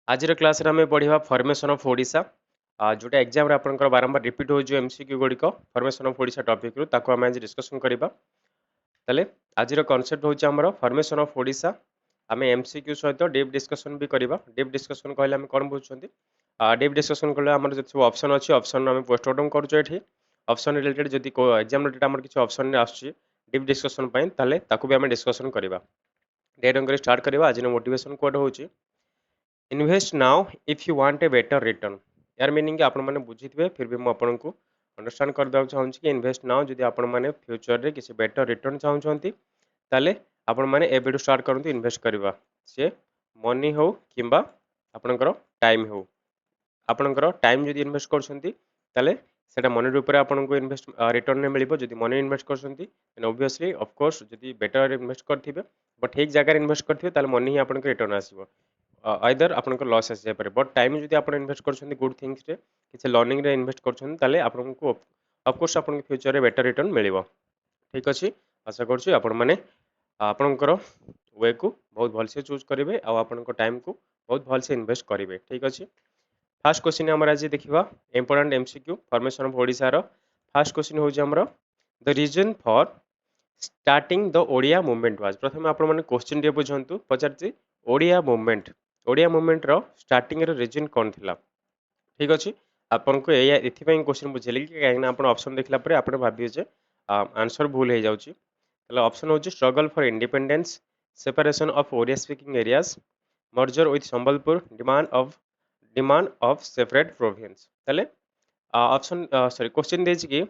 आज क्लास रे हमें पढ़ा फॉर्मेशन ऑफ ओडिशा जोटा एग्जाम रे आपनकर बारंबार रिपीट हो जो एमसीक्यू गुड़िक फॉर्मेशन ऑफ ओडिशा टॉपिक रू ताको हम आज डिस्कशन करबा तले आज कांसेप्ट होची हमर फॉर्मेशन ऑफ ओडिशा आमे एमसीक्यू सहित डीप डिस्कशन भी करबा डीप डिस्कशन कहले हम कोन बुझछंती डीप डिस्कशन करले हमर जे सब ऑप्शन अछि ऑप्शन हम पोस्टमार्टम करछो एठी ऑप्शन रिलेटेड जदी को एग्जाम रिलेटेड हमर किछ ऑप्शन ने आछी डीप डिस्कशन पई तले ताको भी हम डिस्कशन करबा डेट अंक स्टार्ट करबा आज मोटिवेशन कोड होची invest now if you want a better return यार मीनिंग आपण माने बुझिथिबे फिर भी मु आपण को अंडरस्टैंड कर दउ चाहूँ कि इन्वेस्ट नाउ जदि आपण माने फ्यूचर रे किसी बेटर रिटर्न चाहूछंती ताले आपण माने एबेटू स्टार्ट करंतु इन्वेस्ट करबा से मनी हो किंबा आपणकर टाइम हो आपणकर टाइम जदि इन्वेस्ट करछंती ताले सेटा मनी रूप रे आपण को इन्वेस्ट रिटर्न ने मिलिबो जदि मनी इन्वेस्ट करछंती देन ऑब्वियसली ऑफ कोर्स जदि बेटर इन्वेस्ट करथिबे बट ठीक जगह इन्वेस्ट करथिबे ताले मनी ही आपण को रिटर्न आसीबो आइदर आपन लॉस आसी जाए बट टाइम जदि आप इन्वेस्ट कर गुड थिंग्स रे किसी लर्निंग रे इन्वेस्ट कर आपको ऑफकोर्स आपन फ्यूचर रे बेटर रिटर्न मिलिबो ठीक अछि आशा करछु आपण माने आपनकर वे को बहुत भल से चूज करेंगे आ आपन टाइम को बहुत भल से इन्वेस्ट करेंगे ठीक अछि फर्स्ट क्वेश्चन हमर आज देखिबा important MCQ formation of Odisha रो फर्स्ट क्वेश्चन होज हमर the reason for starting the Odia movement was प्रथम आपण माने क्वेश्चन रे बुझंतु पचारछि ओडिया मूवमेंट रो स्टार्टिंग रो रीजन कोन थिला ठीक अछि आपन को एया एथिपई क्वेश्चन बुझेली कि काहेना आपण ऑप्शन देखला परे आपण भाबियो जे आंसर भूल हे जाउची तले ऑप्शन होची struggle for independence separation of Odia speaking areas merger with Sambalpur demand of separate province तले ऑप्शन सॉरी क्वेश्चन देछि कि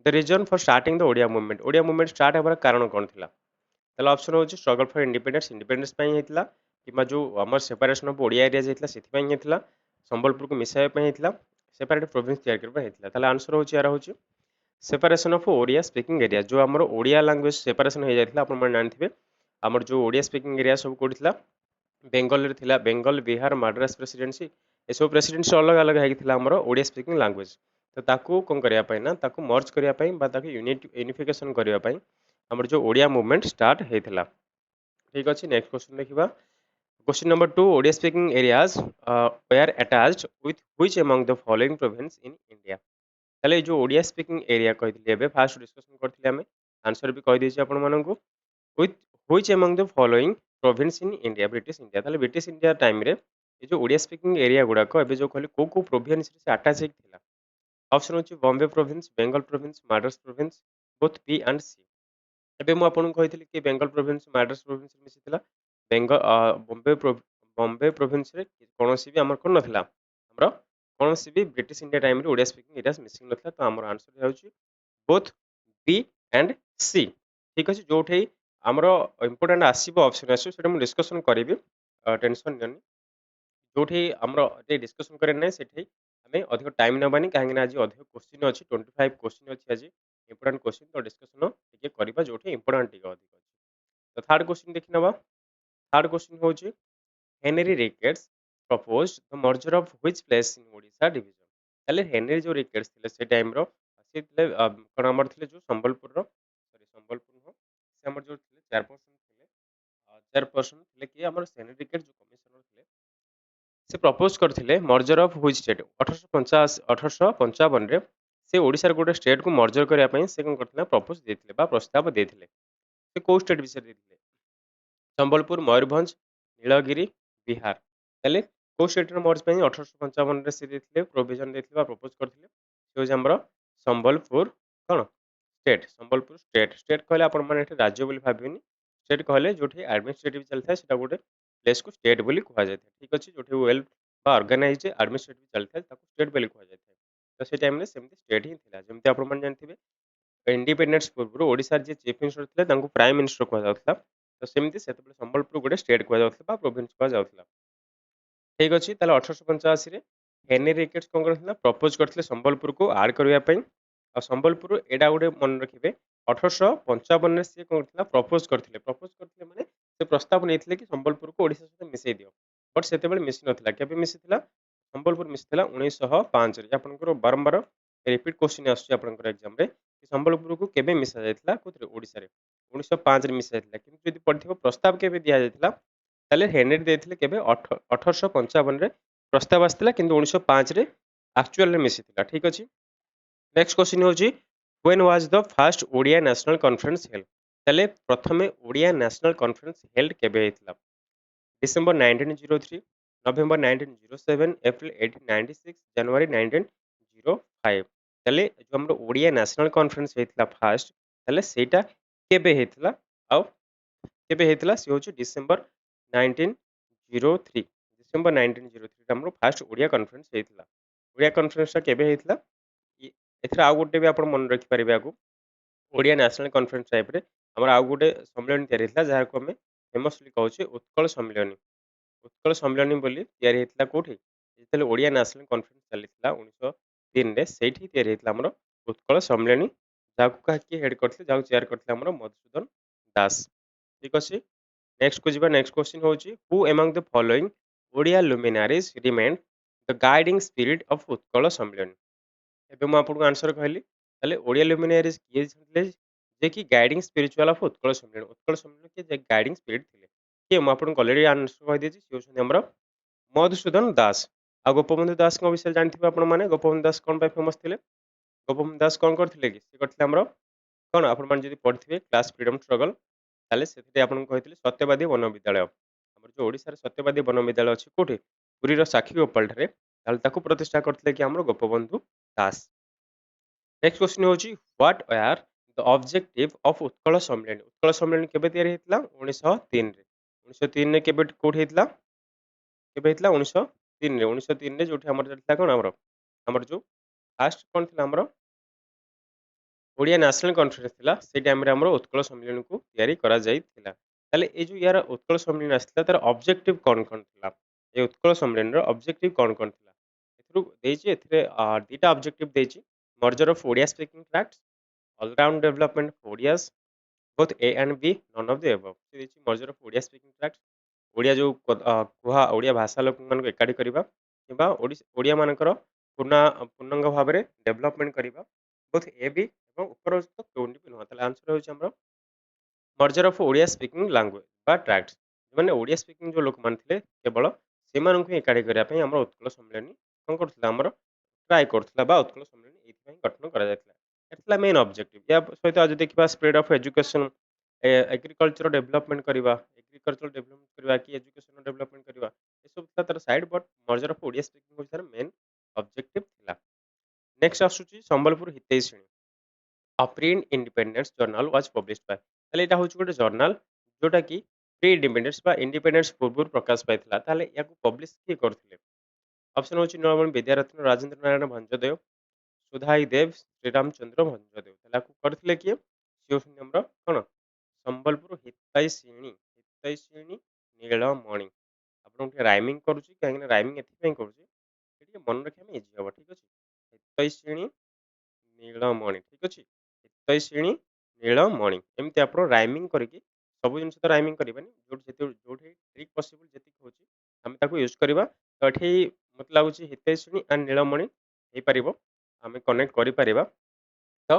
the reason for starting the Odia movement start होबार कारण कोन थिला तले ऑप्शन होची स्ट्रगल फॉर इंडिपेंडेंस पई हेतला किमा जो आमर सेपरेशन ऑफ ओडिया एरिया हेतला सेति पई हेतला संबलपुर को मिसाय पई हेतला सेपरेट प्रोविंस तैयार करबा हेतला तले आंसर होची यार होची separation of Odia speaking area जो आमर ओडिया लैंग्वेज सेपरेशन हो जायतिला आपण मन जानथिबे आमर जो ओडिया स्पीकिंग एरिया सब कोठिला बेंगल रे थिला बेंगल बिहार मद्रास प्रेसिडेंसी ए सब प्रेसिडेंसी अलग अलग हेतिला आमर ओडिया स्पीकिंग लैंग्वेज तो ताकू कोन करिया पई ना ताकू मर्ज करिया पई बा ताकू यूनिफिकेशन करिया पई आमर जो ओडिया मूवमेंट स्टार्ट हेतिला ठीक अछि नेक्स्ट क्वेश्चन देखिबा question number 2 Odia speaking areas were attached with which among the following province in India तले जो ओडिया स्पीकिंग एरिया कहितले एबे फास्ट डिस्कशन करथिले हमें आंसर भी कहि देछि आपण मानन को with which among the following province in India British India तले ब्रिटिश इंडिया टाइम रे ये जो ओडिया स्पीकिंग एरिया गुडा को एबे जो कहले को प्रोविंस से अटैच थिला ऑप्शन होछि Bombay province Bengal province Madras province both B and C एबे मु आपन कहितले कि बेंगल प्रोविंस मद्रास प्रोविंस मिसिथिला बेंगल बॉम्बे प्रोविंस रे कोनोसी भी हमर कोन नथिला हमर कोनोसी भी ब्रिटिश इंडिया टाइम रे ओडिया स्पीकिंग एरियाज मिसिंग नथिला तो हमर आंसर होछि बोथ बी एंड सी ठीक अछि जोठै हमर इंपोर्टेंट आसीबो ऑप्शन आसी सेटा मु डिस्कशन करिवि टेंशन ननी जोठी हमर जे डिस्कशन करे नै सेठी हमें अधिक टाइम नबानी काहे ना आज अधिक क्वेश्चन अछि 25 क्वेश्चन अछि आज इंपोर्टेंट क्वेश्चन तो डिस्कशन टिके करबा जोठी इंपोर्टेंट टिके अधिक अछि तो थर्ड क्वेश्चन देखि नबा थर्ड क्वेश्चन होछि Henry Ricketts proposed the merger of which place in Odisha division ताले हेनरी जो रिकेट्स थिले से टाइम रो से थिले कोन हमर थिले जो संबलपुर रो सॉरी संबलपुर हो से हमर जो थिले चेयरपर्सन थिले कि हमर हेनरी रिकेट्स जो कमिश्नर थिले से प्रपोज करथिले मर्जर ऑफ व्हिच स्टेट 1855 रे से ओडिसा रे गोटे स्टेट को मर्जर करिया पई से कोन करथिले प्रपोज देथिले बा प्रस्ताव देथिले से को स्टेट विषय देथिले संबलपुर मयूरभंज नीलगिरी बिहार ताले को स्टेट रे मर्ज पई 1855 रे से देथिले प्रोविजन देथिले बा प्रपोज करथिले से होज हमर संबलपुर कोन संबलपुर स्टेट स्टेट कहले आपण माने एठी राज्य बोली भाबिनी स्टेट कहले जोठी एडमिनिस्ट्रेटिव चलथा सेटा गोटे प्लेस को स्टेट बोली कहा जाय ठीक अछि जोठी वेल बा ऑर्गेनाइज्ड एडमिनिस्ट्रेटिव चलथा ताको स्टेट बोली कहा जाय तो से टाइम रे सेमति स्टेट ही थिला जेमति आपण माने जानथिबे इंडिपेंडेंस पूर्व ओडिसा जे चीफ मिनिस्टर थिले तांको प्राइम मिनिस्टर कहा जाउथला तो सेमति सेतबे संबलपुर गोटे स्टेट कहा जाउथला बा प्रोविंस कहा जाउथला ठीक अछि ताले 1885 रे हेनरी रिकेट्स कोन करथिला प्रपोज करथिले संबलपुर को ऐड करिया पई आ संबलपुर एडा गोटे मन रखिबे 1855 रे से कोन करथिला प्रपोज करथिले माने से प्रस्ताव नेथिले कि संबलपुर को ओडिसा सहित मिसै दियो बट सेतेबेले मिसि नथिला केबे मिसिथिला संबलपुर मिसिथिला 1905 रे आपनकर बारंबार रिपीट क्वेश्चन आछी आपनकर एग्जाम रे कि संबलपुर को केबे मिसा जायतिला कोथरे ओडिसा रे 1905 रे मिसा जायतिला किंतु जदि पढिथिबो प्रस्ताव केबे दिया जायतिला ताले हेनरी देथिले केबे 1855 रे प्रस्ताव आसला किंतु 1905 रे एक्चुअल रे मिसिथिला ठीक अछि। नेक्स्ट क्वेश्चन होची when was the first Odia national conference held तले प्रथमे ओडिया नेशनल कॉन्फ्रेंस हेल्ड केबे हेतला डिसेंबर 1903 नवेम्बर 1907 एप्रिल 1896 जनवरी 1905 तले जो हमरो ओडिया नेशनल कॉन्फ्रेंस हेतला फर्स्ट तले सेटा केबे हेतला आउ केबे हेतला से होची डिसेंबर 1903 डिसेंबर 1903 हमरो फर्स्ट ओडिया कॉन्फ्रेंस हेतला ओडिया कॉन्फ्रेंस केबे हेतला एथरा आउ गोटे भी आपण मन रखि परिबे आगु ओडिया नेशनल कॉन्फ्रेंस टाइप रे हमर आउ गोटे सम्मेलन तयारी हेतला जहा को हमें फेमसली कहू छे उत्कल सम्मेलनी बोली तयारी हेतला कोठी जेतले ओडिया नेशनल कॉन्फ्रेंस चलीतला 1903 रे सेठी तयारी हेतला हमर उत्कल सम्मेलनी जाकु का के हेड करथले जाकु चेयर करथले हमर मधुसूदन दास ठीक अछि। नेक्स्ट को जिबा नेक्स्ट क्वेश्चन होची who among the following Odia luminaries remain the guiding spirit of Utkal Sammelan एबे मैं आपको आंसर कहली ताले ओडिया लुमिनारीज किए थे जे कि गाइडिंग स्पिरिचुअल ऑफ उत्कल सम्मेलन के जे गाइडिंग स्पिरिट थिले के मैं आपको ऑलरेडी आंसर कह देछि से होछन हमर मधुसूदन दास आ गोपबंधु दास को विषय जानथिबे आपण माने गोपबंधु दास कोन पे फेमस थिले गोपबंधु दास कोन करथिले कि से करथिले हमर कोन आपण मान जदि पढिथिबे क्लास फ्रीडम स्ट्रगल ताले सेते आपण कहथिले सत्यवादी वन विद्यालय हमर जो ओडिसा रे सत्यवादी वन विद्यालय अछि कोठी पुरी रो साखी गोपाल ठरे ताले ताकू प्रतिष्ठा करथिले कि हमर गोपबंधु दास। नेक्स्ट क्वेश्चन होची what are the objective of Utkal Sammilani केबे तयारी हेतला 1903 रे 1903 ने केबे कोठी हेतला केबे हेतला 1903 रे 1903 रे जोठी हमर जडला कोन हमर जो फास्ट कोन थिला हमर ओडिया नेशनल कॉन्फ्रेंस थिला से टाइम रे हमर उत्कल सम्मेलन को तयारी करा जाई थिला ताले ए जो यार उत्कल सम्मेलन आस्थिला तार ऑब्जेक्टिव कोन कोन थिला ए उत्कल सम्मेलन रो ऑब्जेक्टिव कोन कोन थिला एथरु देछि एथरे दीटा ऑब्जेक्टिव देछि merger of Odia speaking tracts, all round development of Odias, both A and B, none of the above. So, this is merger of Odia speaking tracts, Odia जो कुहा ओडिया भाषा लोक मान एकाठी करबा किबा ओडिया मानकर पूर्णांग भाव में डेवलपमेंट करबा बोथ ए बी एवं उपरोक्त कोउंडी भी नहतला आंसर होछ हमरो merger of Odia speaking language बा ट्रैक्ट्स माने ओडिया स्पीकिंग जो लोक मान थिले केवल सेमान को एकाठी करिया पई हमरो उत्कल सम्मेलन कोन करथला हमरो ट्राई करथला बा उत्कल सम्मेलन एथि पई गठन करा जायतला एतला मेन ऑब्जेक्टिव या सहित आज देखिबा spread of education agriculture development करबा एग्रीकल्चर डेवलपमेंट करबा कि एजुकेशन डेवलपमेंट करबा ए सब था तार side but merger of Odia speaking होछ तार मेन ऑब्जेक्टिव थिला। नेक्स्ट आसुची Sambalpur Hitaishini a print independence journal was published by ताले एटा होछ गोटे जर्नल जोटा कि प्री इंडिपेंडेंस बा इंडिपेंडेंस पूर्व प्रकाश पाइथिला ताले याकू पब्लिश के करथिले ऑप्शन होची नीलमणि विद्यारत्न राजेंद्र नारायण भंजदेव सुधाई देव श्रीरामचंद्र भंजदेव ताले याकू करथिले कि सिओ नंबर कोन संबलपुर हितैषिणी नीलमणि आपन राइमिंग करूची काहे राइमिंग एथि पई करूची एटी मन रखिया में इजी हबो ठीक अछि हितैषिणी नीलमणि ठीक अछि हितैषिणी नीलमणि एमती आपन राइमिंग करके सब जिनस तो राइमिंग करबानी जोठी ट्रिक पॉसिबल जति होची हम ताको यूज करबा तो एठी मत लागुची हितैषिणी एंड नीलमणि हे परिबो हमें कनेक्ट करि परिबा तो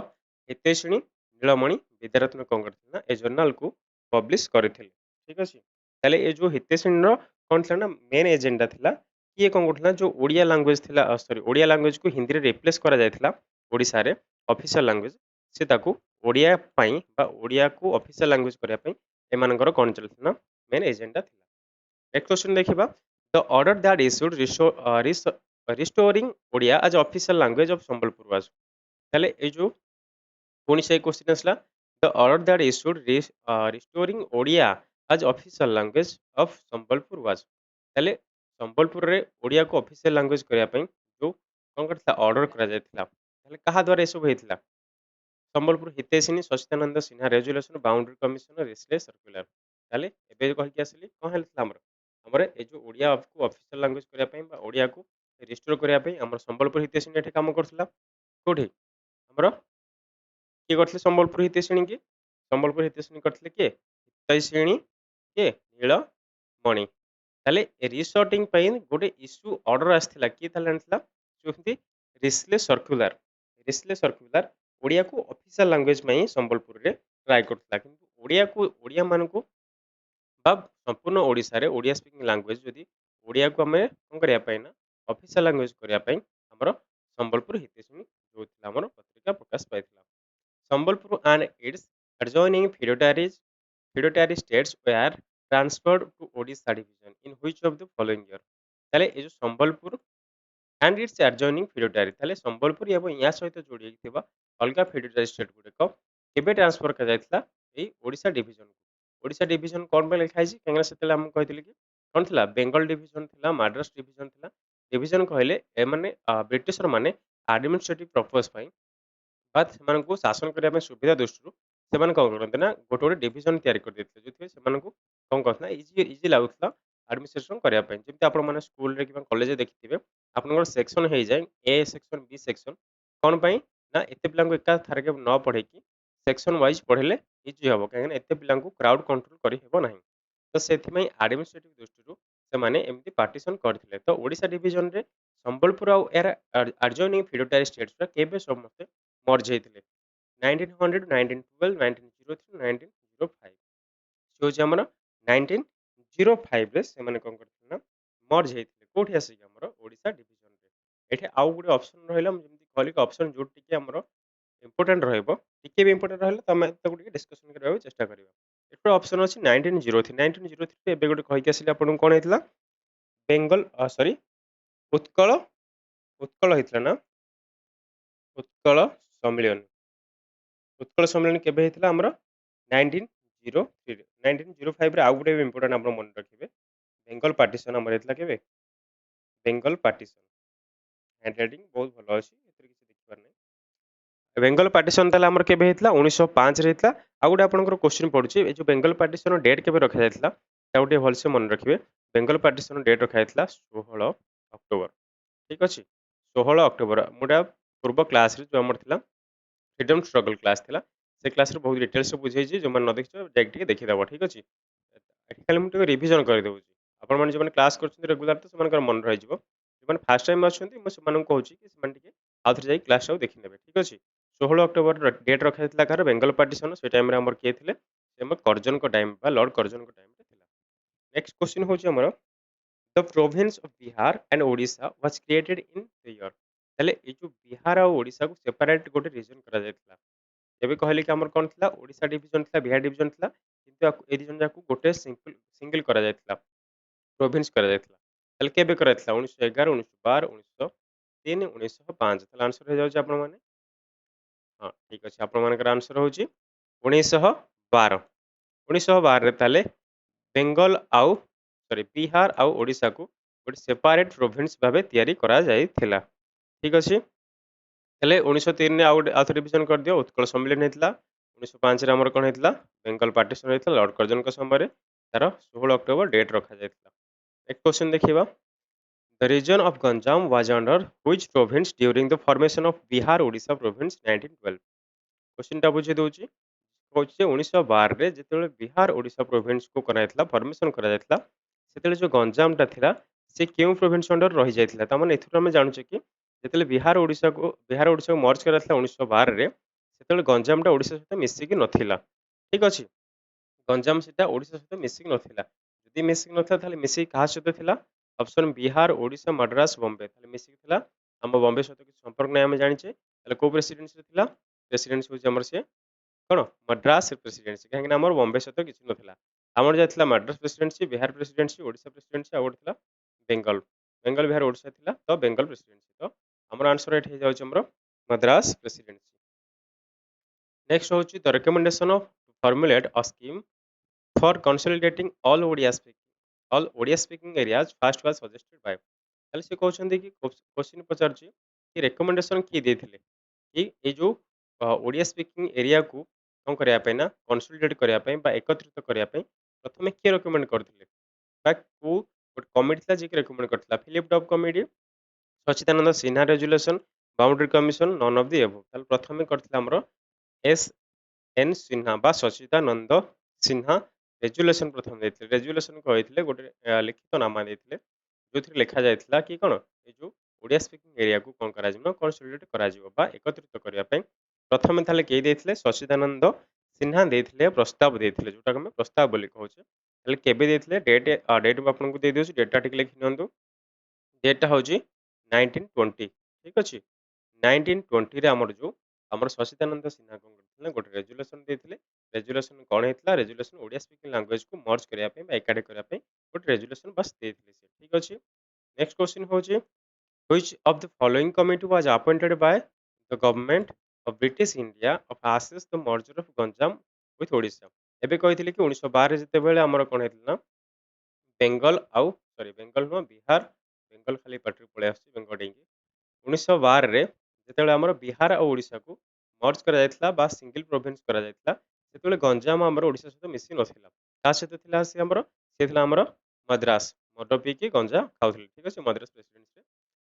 हितैषिणी नीलमणि विद्यारत्न कौन करथिले ना ए जर्नल को पब्लिश करथिले ठीक अछि ताले ए जो हितैषिणी रो कोन थिला ना मेन एजेंडा थिला कि कौन करथिला जो ओडिया लैंग्वेज थिला सॉरी ओडिया लैंग्वेज को हिंदी रे रिप्लेस करा जायथिला ओडिसा रे ऑफिशियल लैंग्वेज से ताको ओडिया पई बा ओडिया को ऑफिशियल लैंग्वेज करिया पई एमानकर कोन चलथिला मेन एजेंडा थिला। नेक्स्ट क्वेश्चन देखिबा the order that issued restoring Odia as official language of Sambalpur was ताले ए जो पुणी से क्वेश्चन आसला the order that issued restoring Odia as official language of Sambalpur was ताले संबलपुर रे ओडिया को ऑफिशियल लैंग्वेज करिया पई जो कोन करथिला ऑर्डर करा जायथिला ताले कहा द्वारा एसब हेतिला Sambalpur Hitaishini Sachidananda Sinha resolution boundary commission Risley circular ताले एबे कहि के आसली कोन हेलथिला हमर ए जो ओडिया को ऑफिशियल लैंग्वेज करिया पई बा ओडिया को रिस्टोर करिया पई हमर संबलपुर हितैषिणी एठी काम करथिला कोठी हमर किए करथिले संबलपुर हितैषिणी करथिले किए हितैषिणी के नीलमणि ताले रिसोर्टिंग पई गोटे इश्यू ऑर्डर आस्थिला किए ताले आनथिला जोथि रिस्ले सर्कुलर ओडिया को ऑफिशियल लैंग्वेज में संबलपुर रे ट्राई करथिला किंतु ओडिया मान को बा संपूर्ण ओडिसा रे ओडिया स्पीकिंग लैंग्वेज जदि ओडिया को हमें कोन करिया पई ना ऑफिशियल लैंग्वेज करिया पई हमरो संबलपुर हितैषिणी जो थिला हमरो पत्रिका प्रकाश पाइथिला Sambalpur and its adjoining feudatory states were transferred to Odisha division in which of the following year তাহলে এই যে Sambalpur and its adjoining feudatory তাহলে সম্বলপুর এবং ইয়া সহিত যোড়ি ହେଇଥିବା ଅଲଗା feudatory state ଗୁଡିକ କେବେ ଟ୍ରାନ୍ସଫର କରାଯାଇଥିଲା ଏଇ ଓଡ଼ିଶା ଡିଭିଜନ କଣ ପାଇଁ ଲେଖା ହେଇଛି କାହିଁକିନା ସେତେବେଳେ ଆମକୁ କହିଥିଲି କି କଣ ଥିଲା ବେଙ୍ଗଲ ଡିଭିଜନ ଥିଲା ମାଡ୍ରାସ ଡିଭିଜନ ଥିଲା ଡିଭିଜନ କହିଲେ ଏମାନେ ବ୍ରିଟିଶର ମାନେ ଆଡମିନିଷ୍ଟ୍ରେଟିଭ ପର୍ପସ ପାଇଁ ବା ସେମାନଙ୍କୁ ଶାସନ କରିବା ପାଇଁ ସୁବିଧା ଦୃଷ୍ଟିରୁ ସେମାନେ କଣ କରନ୍ତି ନା ଗୋଟେ ଗୋଟେ ଡିଭିଜନ ତିଆରି କରିଦେଇଥିଲେ ଯୋଉଥିପାଇଁ ସେମାନଙ୍କୁ କଣ କରୁଥିଲା ଇଜି ଲାଗୁଥିଲା ଆଡମିନିଷ୍ଟ୍ରେସନ କରିବା ପାଇଁ ଯେମିତି ଆପଣମାନେ ସ୍କୁଲରେ କିମ୍ବା କଲେଜରେ ଦେଖିଥିବେ ଆପଣଙ୍କର ସେକ୍ସନ ହେଇଯାଏ ଏ ସେକ୍ସନ ବି ସେକ୍ସନ କଣ ପାଇଁ ନା ଏତେ ପିଲାଙ୍କୁ ଏକା ଥରକେ ନ ପଢେଇକି ସେକ୍ସନ ୱାଇଜ ପଢେଇଲେ ଇଜି ହବ କାହିଁକିନା ଏତେ ପିଲାଙ୍କୁ କ୍ରାଉଡ କଣ୍ଟ୍ରୋଲ କରିହେବ ନାହିଁ ତ ସେଥିପାଇଁ ଆଡମିନିଷ୍ଟ୍ରେଟିଭ ଦୃଷ୍ଟିରୁ ସେମାନେ ଏମିତି ପାର୍ଟିସନ କରିଥିଲେ ତ ଓଡ଼ିଶା ଡିଭିଜନରେ ସମ୍ବଲପୁର ଆଉ ଏହାର ଆଡଜଏନିଂ ଫିଡୋଟାରୀ ଷ୍ଟେଟ୍ସର କେବେ ସମସ୍ତେ ମର୍ଜ ହେଇଥିଲେ 1900 1912 1903 1905 ସେ ହେଉଛି ଆମର 1905 ରେ ସେମାନେ କଣ କରିଥିଲେ ନା ମର୍ଜ ହେଇଥିଲେ କୋଉଠି ଆସିକି ଆମର ଓଡ଼ିଶା ଡିଭିଜନରେ ଏଠି ଆଉ ଗୋଟେ ଅପସନ ରହିଲା ମୁଁ ଯେମିତି କହିଲି କି ଅପସନ ଯୋଉଠି ଟିକେ ଆମର ଇମ୍ପୋର୍ଟାଣ୍ଟ ରହିବ ଟିକେ ବି ଇମ୍ପୋର୍ଟାଣ୍ଟ ରହିଲେ ତମେ ତାକୁ ଟିକେ ଡିସ୍କସନ କରିବାକୁ ଚେଷ୍ଟା କରିବ ଏଠି ଅପସନ ଅଛି 1903 ଏବେ ଗୋଟେ କହିକି ଆସିଲି ଆପଣଙ୍କୁ କଣ ହେଇଥିଲା ବେଙ୍ଗଲ ସରି ଉତ୍କଳ ଉତ୍କଳ ହେଇଥିଲା ନା ଉତ୍କଳ ସମ୍ମିଳନୀ କେବେ ହେଇଥିଲା ଆମର 1903 1905 ରେ ଆଉ ଗୋଟେ ଇମ୍ପୋର୍ଟାଣ୍ଟ ଆପଣ ମନେ ରଖିବେ ବେଙ୍ଗଲ ପାର୍ଟିସନ ଆମର ହେଇଥିଲା କେବେ ବେଙ୍ଗଲ ପାର୍ଟିସନ ହ୍ୟାଣ୍ଡ ରାଇଟିଂ ବହୁତ ଭଲ ଅଛି ଏଥିରେ କିଛି ଦେଖିବାର ନାହିଁ ବେଙ୍ଗଲ ପାର୍ଟିସନ ତାହେଲେ ଆମର କେବେ ହେଇଥିଲା 1905 ରେ ହେଇଥିଲା ଆଉ ଗୋଟେ ଆପଣଙ୍କର କ୍ୱେଶ୍ଚିନ୍ ପଡୁଛି ଏ ଯୋଉ ବେଙ୍ଗଲ ପାର୍ଟିସନ ଡେଟ୍ କେବେ ରଖାଯାଇଥିଲା ତାକୁ ଟିକେ ଭଲସେ ମନେ ରଖିବେ ବେଙ୍ଗଲ ପାର୍ଟିସନ ଡେଟ୍ ରଖାଯାଇଥିଲା 16 ଅକ୍ଟୋବର ଠିକ ଅଛି 16 ଅକ୍ଟୋବର ମୋଟା ପୂର୍ବ କ୍ଲାସରେ ଯୋଉ ଆମର ଥିଲା ଫ୍ରିଡମ ଷ୍ଟ୍ରଗଲ କ୍ଲାସ ଥିଲା ସେ କ୍ଲାସରେ ବହୁତ ଡିଟେଲ୍ସ ବୁଝେଇଛି ଯୋଉମାନେ ନ ଦେଖିଛ ଯାଇକି ଟିକେ ଦେଖିଦେବ ଠିକ ଅଛି ଏଠି ଖାଲି ମୁଁ ଟିକେ ରିଭିଜନ କରିଦେଉଛି ଆପଣମାନେ ଯୋଉମାନେ କ୍ଲାସ କରୁଛନ୍ତି ରେଗୁଲାର ତ ସେମାନଙ୍କର ମନେ ରହିଯିବ ଯୋଉମାନେ ଫାର୍ଷ୍ଟ ଟାଇମ ଆସୁଛନ୍ତି ମୁଁ ସେମାନଙ୍କୁ କହୁଛି କି ସେମାନେ ଟିକେ ଆଉଥରେ ଯାଇ କ୍ଲାସଟାକୁ ଦେଖିନେବେ ଠିକ ଅଛି 16 ଅକ୍ଟୋବର ଡେଟ୍ ରଖାଯାଇଥିଲା କାହାର ବେଙ୍ଗଲ ପାର୍ଟିସନ ସେ ଟାଇମରେ ଆମର କିଏ ଥିଲେ ସେ ଆମର କର୍ଜନଙ୍କ ଟାଇମ ବା ଲର୍ଡ କର୍ଜନଙ୍କ ଟାଇମରେ ଥିଲା ନେକ୍ସଟ କ୍ୱେଶ୍ଚିନ୍ ହେଉଛି ଆମର the province of Bihar and Odisha was created in the year ତାହେଲେ ଏଇ ଯୋଉ ବିହାର ଆଉ ଓଡ଼ିଶାକୁ ସେପାରେଟ ଗୋଟେ ରିଜନ କରାଯାଇଥିଲା ଏବେ କହିଲେ କି ଆମର କଣ ଥିଲା ଓଡ଼ିଶା ଡିଭିଜନ ଥିଲା ବିହାର ଡିଭିଜନ ଥିଲା କିନ୍ତୁ ଏଇ ଦି ଜଣ ଯାକୁ ଗୋଟେ ସିଙ୍ଗଲ କରାଯାଇଥିଲା ପ୍ରୋଭିନ୍ସ କରାଯାଇଥିଲା ତାହେଲେ କେବେ କରାଯାଇଥିଲା 1911 1912 1903 1905 ତାହେଲେ ଆନ୍ସର ହେଇଯାଉଛି ଆପଣମାନେ ହଁ ଠିକ ଅଛି ଆପଣମାନଙ୍କର ଆନ୍ସର ହେଉଛି 1912 1912ରେ ତାହେଲେ ବେଙ୍ଗଲ ଆଉ ବିହାର ଆଉ ଓଡ଼ିଶାକୁ ଗୋଟେ ସେପାରେଟ ପ୍ରୋଭିନ୍ସ ଭାବେ ତିଆରି କରାଯାଇଥିଲା ଠିକ ଅଛି ହେଲେ 1903 ରେ ଆଉ ଥରେ ରିଭିଜନ କରିଦିଅ ଉତ୍କଳ ସମ୍ମିଳନୀ ହେଇଥିଲା 1905 ରେ ଆମର କଣ ହେଇଥିଲା ବେଙ୍ଗଲ ପାର୍ଟିସନ ହେଇଥିଲା ଲର୍ଡ କର୍ଜନଙ୍କ ସମୟରେ ତାର 16 ଅକ୍ଟୋବର ଡେଟ୍ ରଖାଯାଇଥିଲା ନେକ୍ସଟ କ୍ୱେଶ୍ଚନ ଦେଖିବା The region of Ganjam was under which province during the formation of Bihar Odisha province 1912 question टा बुझे दଉଛି କହୁଛି ଯେ 1912 ରେ ଯେତେବେଳେ ବିହାର ଓଡ଼ିଶା ପ୍ରୋଭିନ୍ସକୁ କରାଯାଇଥିଲା ଫର୍ମେସନ କରାଯାଇଥିଲା ସେତେବେଳେ ଯୋଉ ଗଞ୍ଜାମଟା ଥିଲା ସେ କେଉଁ ପ୍ରୋଭିନ୍ସ ଅଣ୍ଡର ରହିଯାଇଥିଲା ତାମାନେ ଏଥିରୁ ଆମେ ଜାଣୁଛେ କି ଯେତେବେଳେ ବିହାର ଓଡ଼ିଶାକୁ ମର୍ଜ କରାଯାଇଥିଲା 1912 ରେ ସେତେବେଳେ ଗଞ୍ଜାମଟା ଓଡ଼ିଶା ସହିତ ମିଶିକି ନଥିଲା ଠିକ ଅଛି ଗଞ୍ଜାମ ସେଟା ଓଡ଼ିଶା ସହିତ ମିଶିକି ନଥିଲା ଯଦି ମିଶିକି ନଥିଲା ତାହେଲେ ମିଶିକି କାହା ସହିତ ଥିଲା ଅପସନ ବିହାର ଓଡ଼ିଶା ମାଡ୍ରାସ ବମ୍ବେ ତାହେଲେ ମିଶିକି ଥିଲା ଆମ ବମ୍ବେ ସହିତ କିଛି ସମ୍ପର୍କ ନାହିଁ ଆମେ ଜାଣିଛେ ତାହେଲେ କୋଉ ପ୍ରେସିଡେନ୍ସିରେ ଥିଲା ପ୍ରେସିଡେନ୍ସି ହେଉଛି ଆମର ସେ କଣ ମାଡ୍ରାସ ପ୍ରେସିଡେନ୍ସି କାହିଁକିନା ଆମର ବମ୍ବେ ସହିତ କିଛି ନଥିଲା ଆମର ଯାହା ଥିଲା Madras presidency Bihar presidency Odisha presidency ଆଉ ଗୋଟେ ଥିଲା ବେଙ୍ଗଲ ବେଙ୍ଗଲ ବିହାର ଓଡ଼ିଶା ଥିଲା ତ ବେଙ୍ଗଲ ପ୍ରେସିଡେନ୍ସି ତ ଆମର ଆନ୍ସର ଏଠି ହେଇଯାଉଛି ଆମର ମାଡ୍ରାସ ପ୍ରେସିଡେନ୍ସି ନେକ୍ସଟ ହେଉଛି ଦ recommendation of formulate a scheme for consolidating all Odia speaking areas first was suggested by ତାହେଲେ ସେ କହୁଛନ୍ତି କି କ୍ୱେଶ୍ଚିନ୍ ପଚାରୁଛି କି ରେକମେଣ୍ଡେସନ କିଏ ଦେଇଥିଲେ କି ଏଇ ଯୋଉ ଓଡ଼ିଆ ସ୍ପିକିଂ ଏରିଆକୁ କ'ଣ କରିବା ପାଇଁ ନା କନସୋଲିଡେଟ୍ କରିବା ପାଇଁ ବା ଏକତ୍ରିତ କରିବା ପାଇଁ ପ୍ରଥମେ କିଏ ରେକମେଣ୍ଡ କରିଥିଲେ ବା କୋଉ ଗୋଟେ କମିଟି ଥିଲା ଯିଏକି ରେକମେଣ୍ଡ କରିଥିଲା Philip Duff committee Sachidananda Sinha resolution boundary commission none of the above ତାହେଲେ ପ୍ରଥମେ କରିଥିଲା ଆମର ଏସ୍ ଏନ୍ ସିହ୍ନା ବା ସଚିଦାନନ୍ଦ ସିହ୍ନା ରେଜୁଲେସନ ପ୍ରଥମେ ଦେଇଥିଲେ ରେଜୁଲେସନ କହିଥିଲେ ଗୋଟେ ଲିଖିତ ନାମା ଦେଇଥିଲେ ଯୋଉଥିରେ ଲେଖା ଯାଇଥିଲା କି କ'ଣ ଏଇ ଯୋଉ ଓଡ଼ିଆ ସ୍ପିକିଂ ଏରିଆକୁ କ'ଣ କରାଯିବ ନା କନସୋଲିଡେଟ୍ କରାଯିବ ବା ଏକତ୍ରିତ କରିବା ପାଇଁ ପ୍ରଥମେ ତାହେଲେ କେହି ଦେଇଥିଲେ ସଚିଦାନନ୍ଦ ସିହ୍ନା ଦେଇଥିଲେ ପ୍ରସ୍ତାବ ଦେଇଥିଲେ ଯୋଉଟାକୁ ଆମେ ପ୍ରସ୍ତାବ ବୋଲି କହୁଛେ ତାହେଲେ କେବେ ଦେଇଥିଲେ ଡେଟ୍ ମୁଁ ଆପଣଙ୍କୁ ଦେଇଦେଉଛି ଡେଟ୍ଟା ଟିକେ ଲେଖି ନିଅନ୍ତୁ ଡେଟ୍ଟା ହେଉଛି 1920 ठीक अछि 1920 रे हमर जो हमर सचिदानंद सिन्हा कोन करथिले गोटे रेजुलेशन ଦେଇଥିଲେ रेजुलेशन कोन हेतला रेजुलेशन ओडिया स्पीकिंग लैंग्वेज को मर्ज करिया पे बा एकाडे करिया पे गोटे रेजुलेशन बस ଦେଇଥିଲେ से ठीक अछि नेक्स्ट क्वेश्चन होची which of the following committee was appointed by the government of British India of assess the merger of Ganjam with Odisha ଏବେ କହିଥିଲି କି 1912 ରେ ଯେତେବେଳେ ଆମର କଣ ହେଇଥିଲା ନା ବେଙ୍ଗଲ ଆଉ ସରି ବେଙ୍ଗଲ ନୁହଁ ବିହାର ବେଙ୍ଗଲ ଖାଲି ପାଟିରୁ ପଳେଇ ଆସୁଛି ବେଙ୍ଗଲ ଡେଇଁକି 1912 ରେ ଯେତେବେଳେ ଆମର ବିହାର ଆଉ ଓଡ଼ିଶାକୁ ମର୍ଜ କରାଯାଇଥିଲା ବା ସିଙ୍ଗଲ ପ୍ରୋଭିନ୍ସ କରାଯାଇଥିଲା ସେତେବେଳେ ଗଞ୍ଜାମ ଆମର ଓଡ଼ିଶା ସହିତ ମିଶି ନଥିଲା ତା ସହିତ ଥିଲା ସେ ଆମର ସେ ଥିଲା ଆମର ମଦ୍ରାସ ମଦ ପିଇକି ଗଞ୍ଜା ଖାଉଥିଲେ ଠିକ ଅଛି ମଦ୍ରାସ ପ୍ରେସିଡେନ୍ସିରେ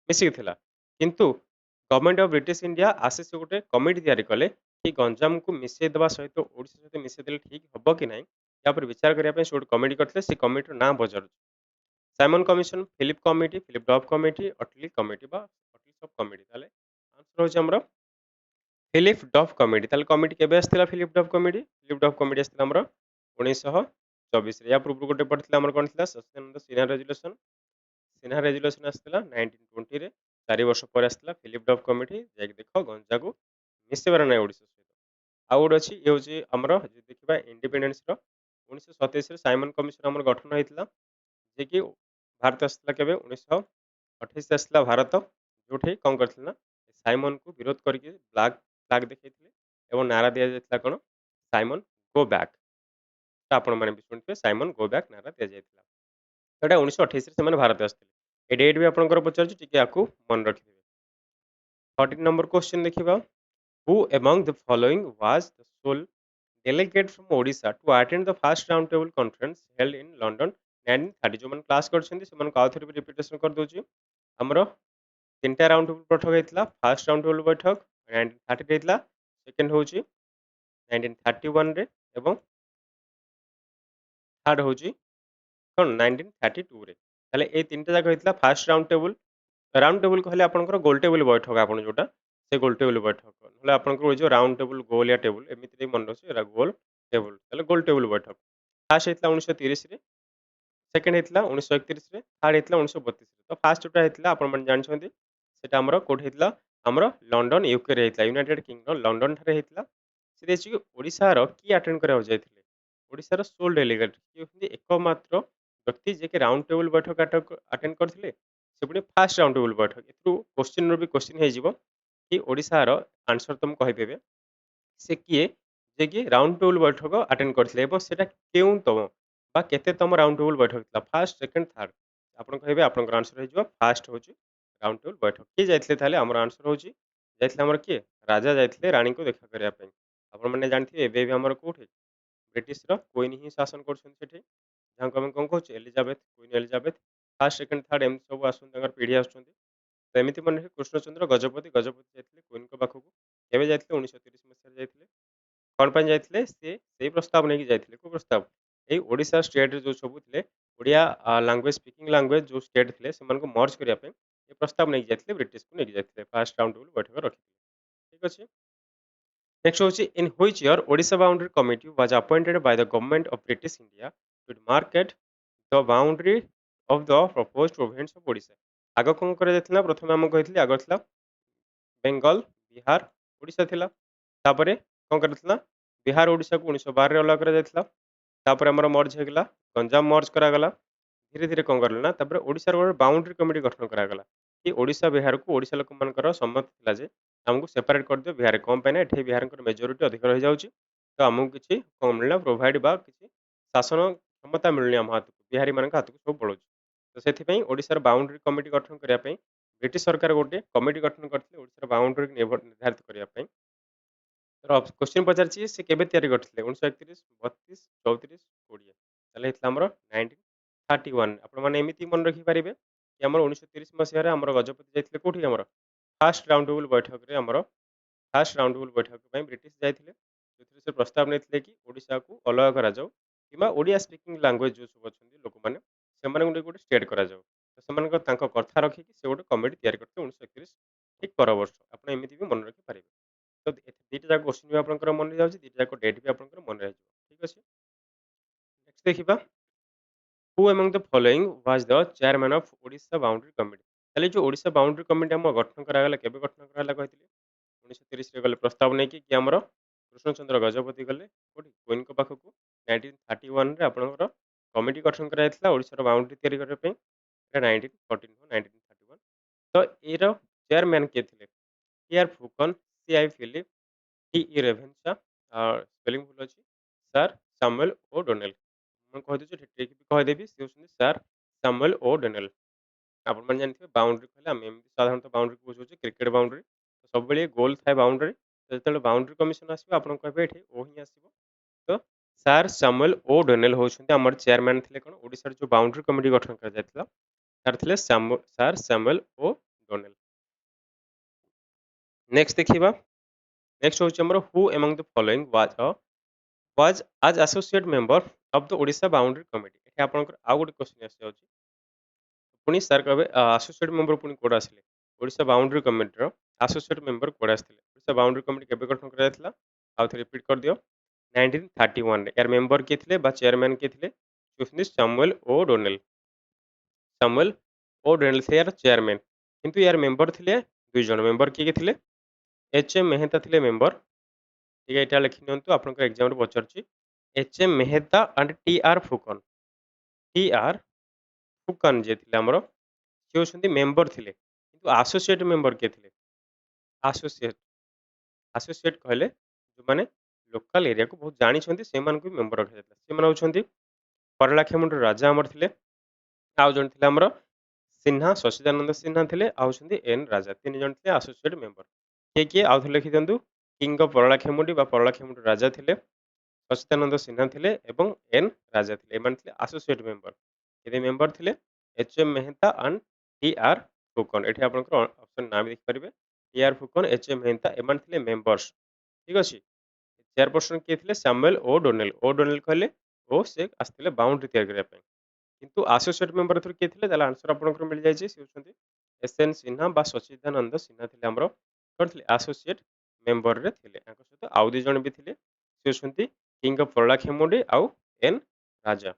ମିଶିକି ଥିଲା କିନ୍ତୁ ଗଭର୍ଣ୍ଣମେଣ୍ଟ ଅଫ ବ୍ରିଟିଶ ଇଣ୍ଡିଆ ଆସି ସେ ଗୋଟେ କମିଟି ତିଆରି କଲେ କି ଗଞ୍ଜାମକୁ ମିଶେଇ ଦେବା ସହିତ ଓଡ଼ିଶା ସହିତ ମିଶେଇ ଦେଲେ ଠିକ ହବ କି ନାହିଁ ୟା ଉପରେ ବିଚାର କରିବା ପାଇଁ ସେ ଗୋଟେ କମିଟି କରିଥିଲେ ସେ କମିଟିର ନାଁ ପଚାରୁଛି Simon commission Philip Duff committee Attlee committee ବା ଅଟଲି ସବ୍ କମିଟି ତାହେଲେ ଆନ୍ସର ହଉଛି ଆମର ଫିଲିପ ଡଫ୍ କମିଟି ତାହେଲେ କମିଟି କେବେ ଆସିଥିଲା ଫିଲିପ ଡଫ୍ କମିଟି ଆସିଥିଲା ଆମର 1924 ୟା ପୂର୍ବରୁ ଗୋଟେ ପଡ଼ିଥିଲା ଆମର କ'ଣ ଥିଲା ସଚ୍ଚିଦାନନ୍ଦ ସିନ୍ହା ରେଜୁଲେସନ ସିନ୍ହା ରେଜୁଲେସନ ଆସିଥିଲା 1920 ରେ 4 ବର୍ଷ ପରେ ଆସିଥିଲା ଫିଲିପ ଡଫ୍ କମିଟି ଯାଇକି ଦେଖ ଗଞ୍ଜାକୁ ମିଶେଇବାର ନାହିଁ ଓଡ଼ିଶା ସହିତ ଆଉ ଗୋଟେ ଅଛି ଇଏ ହଉଛି ଆମର ଯଦି ଦେଖିବା ଇଣ୍ଡିପେଣ୍ଡେନ୍ସର 1927 ରେ ସାଇମନ କମିଶନ ଆମର ଗଠନ ହେଇଥିଲା ଯେ କି ଭାରତ ଆସିଥିଲା କେବେ 1928 ଆସିଥିଲା ଭାରତ ଯୋଉଠି କ'ଣ କରିଥିଲା ନା ସାଇମନକୁ ବିରୋଧ କରିକି ବ୍ଲାକ୍ ଫ୍ଲାଗ ଦେଖେଇଥିଲେ ଏବଂ ନାରା ଦିଆଯାଇଥିଲା କ'ଣ ସାଇମନ ଗୋ ବ୍ୟାକ୍ ଆପଣମାନେ ବି ଶୁଣିଥିବେ ସାଇମନ ଗୋ ବ୍ୟାକ୍ ନାରା ଦିଆଯାଇଥିଲା ଏଇଟା 1928 ରେ ସେମାନେ ଭାରତ ଆସିଥିଲେ ଏ ଡେଟ୍ ବି ଆପଣଙ୍କର ପଚାରୁଛି ଟିକେ ଆକୁ ମନେ ରଖିଥିବେ 14 ନମ୍ବର କ୍ୱେଶ୍ଚନ ଦେଖିବା who among the following was the sole delegate from Odisha to attend the first round table conference held in London 1930 ଯୋଉମାନେ କ୍ଲାସ୍ କରିଛନ୍ତି ସେମାନଙ୍କୁ ଆଉ ଥରେ ବି ରିପିଟେସନ କରିଦେଉଛି ଆମର ତିନିଟା ରାଉଣ୍ଡ ଟେବୁଲ ବୈଠକ ହେଇଥିଲା ଫାର୍ଷ୍ଟ ରାଉଣ୍ଡ ଟେବୁଲ ବୈଠକ 1930 ରେ ହେଇଥିଲା ସେକେଣ୍ଡ ହଉଛି 1931 ରେ ଏବଂ ଥାର୍ଡ ହଉଛି କ'ଣ 1932 ରେ ତାହେଲେ ଏଇ ତିନିଟା ଯାକ ହେଇଥିଲା ଫାର୍ଷ୍ଟ ରାଉଣ୍ଡ ଟେବୁଲ କହିଲେ ଆପଣଙ୍କର ଗୋଲ ଟେବୁଲ ବୈଠକ ଆପଣ ଯୋଉଟା ସେ ଗୋଲ ଟେବୁଲ ବୈଠକ ନହେଲେ ଆପଣଙ୍କର ଏଇ ଯୋଉ ରାଉଣ୍ଡ ଟେବୁଲ ଗୋଲିଆ ଟେବୁଲ ଏମିତିରେ ମନେ ରହୁଛି ଏରା ଗୋଲ ଟେବୁଲ ତାହେଲେ ଗୋଲ ଟେବୁଲ ବୈଠକ ଫାର୍ଷ୍ଟ ହେଇଥିଲା 1930 ରେ ସେକେଣ୍ଡ ହେଇଥିଲା 1931 ରେ ଥାର୍ଡ ହେଇଥିଲା 1932 ରେ ତ ଫାର୍ଷ୍ଟ ଯୋଉଟା ହେଇଥିଲା ଆପଣମାନେ ଜାଣିଛନ୍ତି ସେଟା ଆମର କୋଉଠି ହେଇଥିଲା ଆମର ଲଣ୍ଡନ ୟୁକେ ରେ ହେଇଥିଲା ୟୁନାଇଟେଡ୍ କିଙ୍ଗଡମ ଲଣ୍ଡନ ଠାରେ ହେଇଥିଲା ସେ ଦେଇଛି କି ଓଡ଼ିଶାର କିଏ ଆଟେଣ୍ଡ କରିବାକୁ ଯାଇଥିଲେ ଓଡ଼ିଶାର ସୋଲ୍ ଡେଲିଗେଟ୍ କିଏ ହେଉଛନ୍ତି ଏକମାତ୍ର ବ୍ୟକ୍ତି ଯିଏକି ରାଉଣ୍ଡ ଟେବୁଲ ବୈଠକ ଆଟେଣ୍ଡ କରିଥିଲେ ସେ ପୁଣି ଫାର୍ଷ୍ଟ ରାଉଣ୍ଡ ଟେବୁଲ ବୈଠକ ଏଥିରୁ କ୍ୱେଶ୍ଚିନ୍ରୁ ବି କ୍ୱେଶ୍ଚିନ୍ ହେଇଯିବ କି ଓଡ଼ିଶାର ଆନ୍ସର ତମକୁ କହିଦେବେ ସେ କିଏ ଯିଏକି ରାଉଣ୍ଡ ଟେବୁଲ ବୈଠକ ଆଟେଣ୍ଡ କରିଥିଲେ ଏବଂ ସେଟା କେଉଁତମ ବା କେତେତମ ରାଉଣ୍ଡ ଟେବୁଲ ବୈଠକ ଥିଲା ଫାର୍ଷ୍ଟ ସେକେଣ୍ଡ ଥାର୍ଡ ଆପଣ କହିବେ ଆପଣଙ୍କର ଆନ୍ସର ହେଇଯିବ ଫାର୍ଷ୍ଟ ହେଉଛି ରାଉଣ୍ଡ ଟେବୁଲ ବୈଠକ କିଏ ଯାଇଥିଲେ ତାହେଲେ ଆମର ଆନ୍ସର ହେଉଛି ଯାଇଥିଲେ ଆମର କିଏ ରାଜା ଯାଇଥିଲେ ରାଣୀଙ୍କୁ ଦେଖା କରିବା ପାଇଁ ଆପଣମାନେ ଜାଣିଥିବେ ଏବେ ବି ଆମର କୋଉଠି ବ୍ରିଟିଶର କୁଇନ୍ ହିଁ ଶାସନ କରୁଛନ୍ତି ସେଠି ଯାହାଙ୍କୁ ଆମେ କ'ଣ କହୁଛୁ Elizabeth queen Elizabeth first second third ଏମିତି ସବୁ ଆସୁଛନ୍ତି ତାଙ୍କର ପିଢ଼ି ଆସୁଛନ୍ତି ତ ଏମିତି ମନେ ରଖି କୃଷ୍ଣଚନ୍ଦ୍ର ଗଜପତି ଯାଇଥିଲେ କୁଇନ୍ଙ୍କ ପାଖକୁ କେବେ ଯାଇଥିଲେ 1930 ମସିହାରେ ଯାଇଥିଲେ କ'ଣ ପାଇଁ ଯାଇଥିଲେ ସେ ସେଇ ପ୍ରସ୍ତାବ ନେଇକି ଯାଇଥିଲେ କୋଉ ପ୍ରସ୍ତାବ ଏଇ ଓଡ଼ିଶା ଷ୍ଟେଟ୍ରେ ଯୋଉ ସବୁ ଥିଲେ ଓଡ଼ିଆ ଲାଙ୍ଗୁଏଜ ସ୍ପିକିଂ ଲାଙ୍ଗୁଏଜ ଯୋଉ ଷ୍ଟେଟ୍ ଥିଲେ ସେମାନଙ୍କୁ ମର୍ଜ କରିବା ପାଇଁ ଏ ପ୍ରସ୍ତାବ ନେଇକି ଯାଇଥିଲେ ବ୍ରିଟିଶକୁ ନେଇକି ଯାଇଥିଲେ ଫାର୍ଷ୍ଟ ରାଉଣ୍ଡ ଟେବୁଲ ବୈଠକ ରଖିଥିଲେ ଠିକ ଅଛି ନେକ୍ସଟ ହେଉଛି in which year Odisha boundary committee was appointed by the government of British India to market the boundary of the propose province of Odisha ଆଗ କ'ଣ କରାଯାଇଥିଲା ପ୍ରଥମେ ଆମକୁ କହିଥିଲି ଆଗ ଥିଲା ବେଙ୍ଗଲ ବିହାର ଓଡ଼ିଶା ଥିଲା ତାପରେ କ'ଣ କରିଥିଲା ବିହାର ଓଡ଼ିଶାକୁ 1912 ରେ ଅଲଗା କରାଯାଇଥିଲା ତାପରେ ଆମର ମର୍ଜ ହେଇଗଲା ଗଞ୍ଜାମ ମର୍ଜ କରାଗଲା ଧୀରେ ଧୀରେ କ'ଣ କଲେ ନା ତାପରେ ଓଡ଼ିଶାର ଗୋଟେ ବାଉଣ୍ଡରୀ କମିଟି ଗଠନ କରାଗଲା କି ଓଡ଼ିଶା ବିହାରକୁ ଓଡ଼ିଶା ଲୋକମାନଙ୍କର ସମ୍ମତି ଥିଲା ଯେ ଆମକୁ ସେପାରେଟ୍ କରିଦିଅ ବିହାର କ'ଣ ପାଇଁ ନା ଏଠି ବିହାରଙ୍କର ମେଜୋରିଟି ଅଧିକ ରହିଯାଉଛି ତ ଆମକୁ କିଛି କ'ଣ ମିଳିଲା ପ୍ରୋଭାଇଡ୍ ବା କିଛି ଶାସନ କ୍ଷମତା ମିଳୁନି ଆମ ହାତକୁ ବିହାରୀମାନଙ୍କ ହାତକୁ ସବୁ ପଳାଉଛି ତ ସେଥିପାଇଁ ଓଡ଼ିଶାର ବାଉଣ୍ଡରୀ କମିଟି ଗଠନ କରିବା ପାଇଁ ବ୍ରିଟିଶ ସରକାର ଗୋଟେ କମିଟି ଗଠନ କରିଥିଲେ ଓଡ଼ିଶାର ବାଉଣ୍ଡରୀ ନିର୍ଦ୍ଧାରିତ କରିବା ପାଇଁ କ୍ୱେଶ୍ଚିନ୍ ପଚାରିଛି ସେ କେବେ ତିଆରି କରିଥିଲେ 1931 32 34 20 ତାହେଲେ ହେଇଥିଲା ଆମର 1931 ଆପଣମାନେ ଏମିତି ମନେ ରଖିପାରିବେ କି ଆମର 1930 ମସିହାରେ ଆମର ଗଜପତି ଯାଇଥିଲେ କୋଉଠି ଆମର ଫାର୍ଷ୍ଟ ରାଉଣ୍ଡ ଟେବୁଲ ବୈଠକରେ ଆମର ଫାର୍ଷ୍ଟ ରାଉଣ୍ଡ ଟେବୁଲ ବୈଠକ ପାଇଁ ବ୍ରିଟିଶ ଯାଇଥିଲେ ସେଥିରେ ସେ ପ୍ରସ୍ତାବ ନେଇଥିଲେ କି ଓଡ଼ିଶାକୁ ଅଲଗା କରାଯାଉ କିମ୍ବା ଓଡ଼ିଆ ସ୍ପିକିଂ ଲାଙ୍ଗୁଏଜ ଯେଉଁ ସବୁ ଅଛନ୍ତି ଲୋକମାନେ ସେମାନଙ୍କୁ ନେଇ ଗୋଟେ ଷ୍ଟେଟ୍ କରାଯାଉ ତ ସେମାନଙ୍କ ତାଙ୍କ କଥା ରଖିକି ସେ ଗୋଟେ କମିଟି ତିଆରି କରିଥିଲେ 1931 ଠିକ୍ ପର ବର୍ଷ ଆପଣ ଏମିତି ବି ମନେ ରଖିପାରିବେ ତ ଦିଟା ଯାକ କ୍ୱେଶ୍ଚିନ୍ ବି ଆପଣଙ୍କର ମନେ ଯାଉଛି ଦିଟା ଯାକ ଡେଟ୍ ବି ଆପଣଙ୍କର ମନେ ରହିଯିବ ଠିକ୍ ଅଛି ନେକ୍ସଟ ଦେଖିବା ହୁ among the following was the chairman of Odisha Boundary Committee ତାହେଲେ ଯୋଉ ଓଡ଼ିଶା ବାଉଣ୍ଡ୍ରି କମିଟି ଆମ ଗଠନ କରାଗଲା କେବେ ଗଠନ କରାଗଲା କହିଥିଲି? 1930 ରେ ଗଲେ ପ୍ରସ୍ତାବ ନେଇକି କିଏ ଆମର କୃଷ୍ଣଚନ୍ଦ୍ର ଗଜପତି ଗଲେ କୋଉଠି କୁଇନ୍‌ଙ୍କ ପାଖକୁ 1931 ରେ ଆପଣଙ୍କର କମିଟି ଗଠନ କରାଯାଇଥିଲା ଓଡ଼ିଶାର ବାଉଣ୍ଡ୍ରି ତିଆରି କରିବା ପାଇଁ। ଏଇଟା 1914 1931 ତ ଏର ଚେୟାରମ୍ୟାନ୍ କିଏ ଥିଲେ? T R. Phukan, C I. Philip, T E. Ravenshaw spelling ଭୁଲ ଅଛି ସାର୍ ସାମୁଏଲ ଓ ଡୋନେଲ। ମୁଁ କହିଦଉଛି ଠିକ୍ ବି କହିଦେବି ସେ ହେଉଛନ୍ତି ସାର୍ ସାମୁଏଲ ଓ ଡୋନେଲ। ଆପଣମାନେ ଜାଣିଥିବେ ବାଉଣ୍ଡ୍ରି କହିଲେ ଆମେ ଏମିତି ସାଧାରଣତଃ ବାଉଣ୍ଡ୍ରିକୁ ବୁଝଉଛୁ କ୍ରିକେଟ ବାଉଣ୍ଡ୍ରି। ସବୁବେଳେ ଗୋଲ ଥାଏ ବାଉଣ୍ଡ୍ରି। ଯେତେବେଳେ ବାଉଣ୍ଡ୍ରି କମିଶନ ଆସିବ ଆପଣ କହିବେ ଏଠି ଓ ହିଁ ଆସିବ। ତ ସାର୍ ସାମୁଏଲ ଓ ଡୋନେଲ ହେଉଛନ୍ତି ଆମର ଚେୟାରମ୍ୟାନ୍ ଥିଲେ କ'ଣ ଓଡ଼ିଶାର ଯୋଉ ବାଉଣ୍ଡ୍ରି କମିଟି ଗଠନ କରାଯାଇଥିଲା ତାର ଥିଲେ ସାର୍ ସାମୁଏଲ ଓ ଡୋନେଲ। ନେକ୍ସଟ ଦେଖିବା ନେକ୍ସଟ ହେଉଛି ଆମର who among the following was as associate member of the Odisha boundary committee। ଏଠି ଆପଣଙ୍କର ଆଉ ଗୋଟେ କ୍ୱେଶ୍ଚନ ଆସିଯାଉଛି ପୁଣି ସାର୍ କହିବେ ଆସୋସିଏଟ୍ ମେମ୍ବର ପୁଣି କୋଉଟା ଆସିଲେ ଓଡ଼ିଶା ବାଉଣ୍ଡ୍ରି କମିଟିର ଆସୋସିଏଟ୍ ମେମ୍ବର କୋଉଟା ଆସିଥିଲେ ଓଡ଼ିଶା ବାଉଣ୍ଡ୍ରି କମିଟି କେବେ ଗଠନ କରାଯାଇଥିଲା ଆଉ ଥରେ ରିପିଟ୍ କରିଦିଅ 1931 ରେ ଏହାର ମେମ୍ବର କିଏ ଥିଲେ ବା ଚେୟାରମ୍ୟାନ୍ କିଏ ଥିଲେ ସେ ହେଉଛନ୍ତି ସାମୁଏଲ ଓ ଡୋନେଲ। ସାମୁଏଲ ଓ ଡୋନେଲ ଥିଲେ ଏହାର ଚେୟାରମ୍ୟାନ୍ କିନ୍ତୁ ଏହାର ମେମ୍ବର ଥିଲେ ଦୁଇ ଜଣ ମେମ୍ବର କିଏ କିଏ ଥିଲେ ଏଚ୍ ଏମ୍ ମେହେତା ଥିଲେ ମେମ୍ବର ଟିକେ ଏଇଟା ଲେଖି ନିଅନ୍ତୁ ଆପଣଙ୍କ ଏକ୍ଜାମରେ ପଚାରୁଛି H M Mehta and T R Phukan. T R Phukan ଯିଏ ଥିଲେ ଆମର ସେ ହେଉଛନ୍ତି ମେମ୍ବର ଥିଲେ କିନ୍ତୁ ଆସୋସିଏଟ୍ ମେମ୍ବର କିଏ ଥିଲେ ଆସୋସିଏଟ୍ ଆସୋସିଏଟ୍ କହିଲେ ଯେଉଁମାନେ ଲୋକାଲ ଏରିଆକୁ ବହୁତ ଜାଣିଛନ୍ତି ସେମାନଙ୍କୁ ବି ମେମ୍ବର ରଖାଯାଇଥିଲା ସେମାନେ ହେଉଛନ୍ତି ପରଳାଖେମୁଣ୍ଡିର ରାଜା ଆମର ଥିଲେ ଆଉ ଜଣେ ଥିଲେ ଆମର ସିହ୍ନା ଶଶିଦାନନ୍ଦ ସିହ୍ନା ଥିଲେ ଆଉ ହେଉଛନ୍ତି ଏନ୍ ରାଜା ତିନି ଜଣ ଥିଲେ ଆସୋସିଏଟ୍ ମେମ୍ବର କିଏ କିଏ ଆଉ ଥରେ ଲେଖିଦିଅନ୍ତୁ କିଙ୍ଗ ଅଫ୍ ପରଳାଖେମୁଣ୍ଡି ବା ପରଳାଖେମୁଣ୍ଡି ରାଜା ଥିଲେ ସଚିଦାନନ୍ଦ ସିହ୍ନା ଥିଲେ ଏବଂ ଏନ୍ ରାଜା ଥିଲେ ଏମାନେ ଥିଲେ ଆସୋସିଏଟ୍ ମେମ୍ବର କେତେ ମେମ୍ବର ଥିଲେ H M Mehta and T R Phukan ଏଠି ଆପଣଙ୍କର ଅପସନ୍ ନାଁ ବି ଦେଖିପାରିବେ T R Phukan H M Mehta ଏମାନେ ଥିଲେ ମେମ୍ବର୍ସ ଠିକ୍ ଅଛି ଚେୟାରପର୍ସନ କିଏ ଥିଲେ ସାମୁଏଲ ଓ ଡୋନେଲ କହିଲେ ଓ ସେ ଆସିଥିଲେ ବାଉଣ୍ଡ୍ରି ତିଆରି କରିବା ପାଇଁ କିନ୍ତୁ ଆସୋସିଏଟ୍ ମେମ୍ବର ଏଥିରୁ କିଏ ଥିଲେ ତାହେଲେ ଆନ୍ସର ଆପଣଙ୍କର ମିଳିଯାଇଛି ସେ ହେଉଛନ୍ତି ଏସ୍ ଏନ୍ ସିହ୍ନା ବା ସଚିଦାନନ୍ଦ ସିହ୍ନା ଥିଲେ ଆମର କ'ଣ ଥିଲେ ଆସୋସିଏଟ୍ ମେମ୍ବରରେ ଥିଲେ ତାଙ୍କ ସହିତ ଆଉ ଦୁଇ ଜଣ ବି ଥିଲେ ସେ ହେଉଛନ୍ତି କିଙ୍ଗ ଅଫ୍ ପରଳାଖେମୁଣ୍ଡି ଆଉ ଏନ୍ ରାଜା।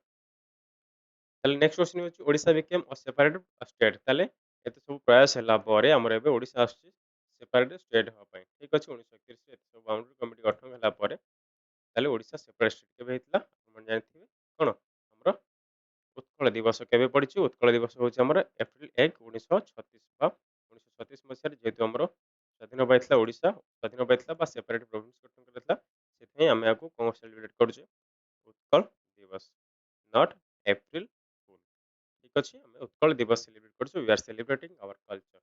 ତାହେଲେ ନେକ୍ସଟ କ୍ୱେଶ୍ଚନ ହେଉଛି ଓଡ଼ିଶା ବିକେମ୍ ଅ ସେପାରେଟ୍ ଷ୍ଟେଟ୍ ତାହେଲେ ଏତେ ସବୁ ପ୍ରୟାସ ହେଲା ପରେ ଆମର ଏବେ ଓଡ଼ିଶା ଆସୁଛି ସେପାରେଟ୍ ଷ୍ଟେଟ୍ ହେବା ପାଇଁ ଠିକ୍ ଅଛି 1931 ଏତେ ସବୁ ବାଉଣ୍ଡ୍ରି କମିଟି ଗଠନ ହେଲା ପରେ ତାହେଲେ ଓଡ଼ିଶା ସେପାରେଟ୍ ଷ୍ଟେଟ୍ କେବେ ହେଇଥିଲା ଆପଣ ଜାଣିଥିବେ କ'ଣ ଆମର ଉତ୍କଳ ଦିବସ କେବେ ପଡ଼ିଛି ଉତ୍କଳ ଦିବସ ହେଉଛି ଆମର ଏପ୍ରିଲ 1 1936 ବା 1936 ମସିହାରେ ଯେହେତୁ ଆମର ସ୍ୱାଧୀନ ପାଇଥିଲା ଓଡ଼ିଶା ସ୍ୱାଧୀନ ପାଇଥିଲା ବା ସେପାରେଟ୍ ପ୍ରୋଭିନ୍ସ ଗଠନ କରିଥିଲା ସେଥିପାଇଁ ଆମେ ଏହାକୁ କ'ଣ ସେଲିବ୍ରେଟ୍ କରୁଛେ ଉତ୍କଳ ଦିବସ ନଟ୍ ଏପ୍ରିଲ ଫୁଲ୍ ଠିକ୍ ଅଛି ଆମେ ଉତ୍କଳ ଦିବସ ସେଲିବ୍ରେଟ୍ କରୁଛୁ we are celebrating our culture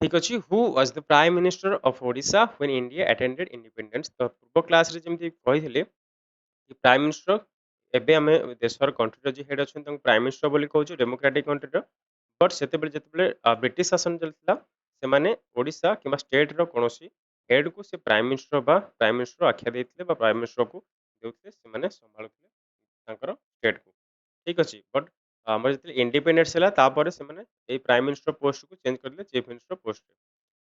ଠିକ୍ ଅଛି who was the prime minister of Odisha when India attended independence ତ ପୂର୍ବ କ୍ଲାସରେ ଯେମିତି କହିଥିଲେ କି ପ୍ରାଇମ୍ ମିନିଷ୍ଟର ଏବେ ଆମେ ଦେଶର କଣ୍ଟ୍ରିର ଯିଏ ହେଡ୍ ଅଛନ୍ତି ତାଙ୍କୁ ପ୍ରାଇମ୍ ମିନିଷ୍ଟର ବୋଲି କହୁଛୁ ଡେମୋକ୍ରାଟିକ୍ କଣ୍ଟ୍ରିର ବଟ୍ ସେତେବେଳେ ଯେତେବେଳେ ବ୍ରିଟିଶ ଶାସନ ଚାଲିଥିଲା ସେମାନେ ଓଡ଼ିଶା କିମ୍ବା ଷ୍ଟେଟ୍ର କୌଣସି ହେଡ୍କୁ ସେ ପ୍ରାଇମ୍ ମିନିଷ୍ଟର ବା ପ୍ରାଇମ୍ ମିନିଷ୍ଟର ଆଖ୍ୟା ଦେଇଥିଲେ ବା ପ୍ରାଇମ୍ ମିନିଷ୍ଟରକୁ ଦେଉଥିଲେ ସେମାନେ ସମ୍ଭାଳୁଥିଲେ ତାଙ୍କର ଷ୍ଟେଟ୍କୁ ଠିକ୍ ଅଛି ବଟ୍ ଆମର ଯେତେବେଳେ ଇଣ୍ଡିପେଣ୍ଡେନ୍ସ ହେଲା ତାପରେ ସେମାନେ ଏଇ ପ୍ରାଇମ୍ ମିନିଷ୍ଟର ପୋଷ୍ଟକୁ ଚେଞ୍ଜ କରିଦେଲେ ଚିଫ୍ ମିନିଷ୍ଟର ପୋଷ୍ଟରେ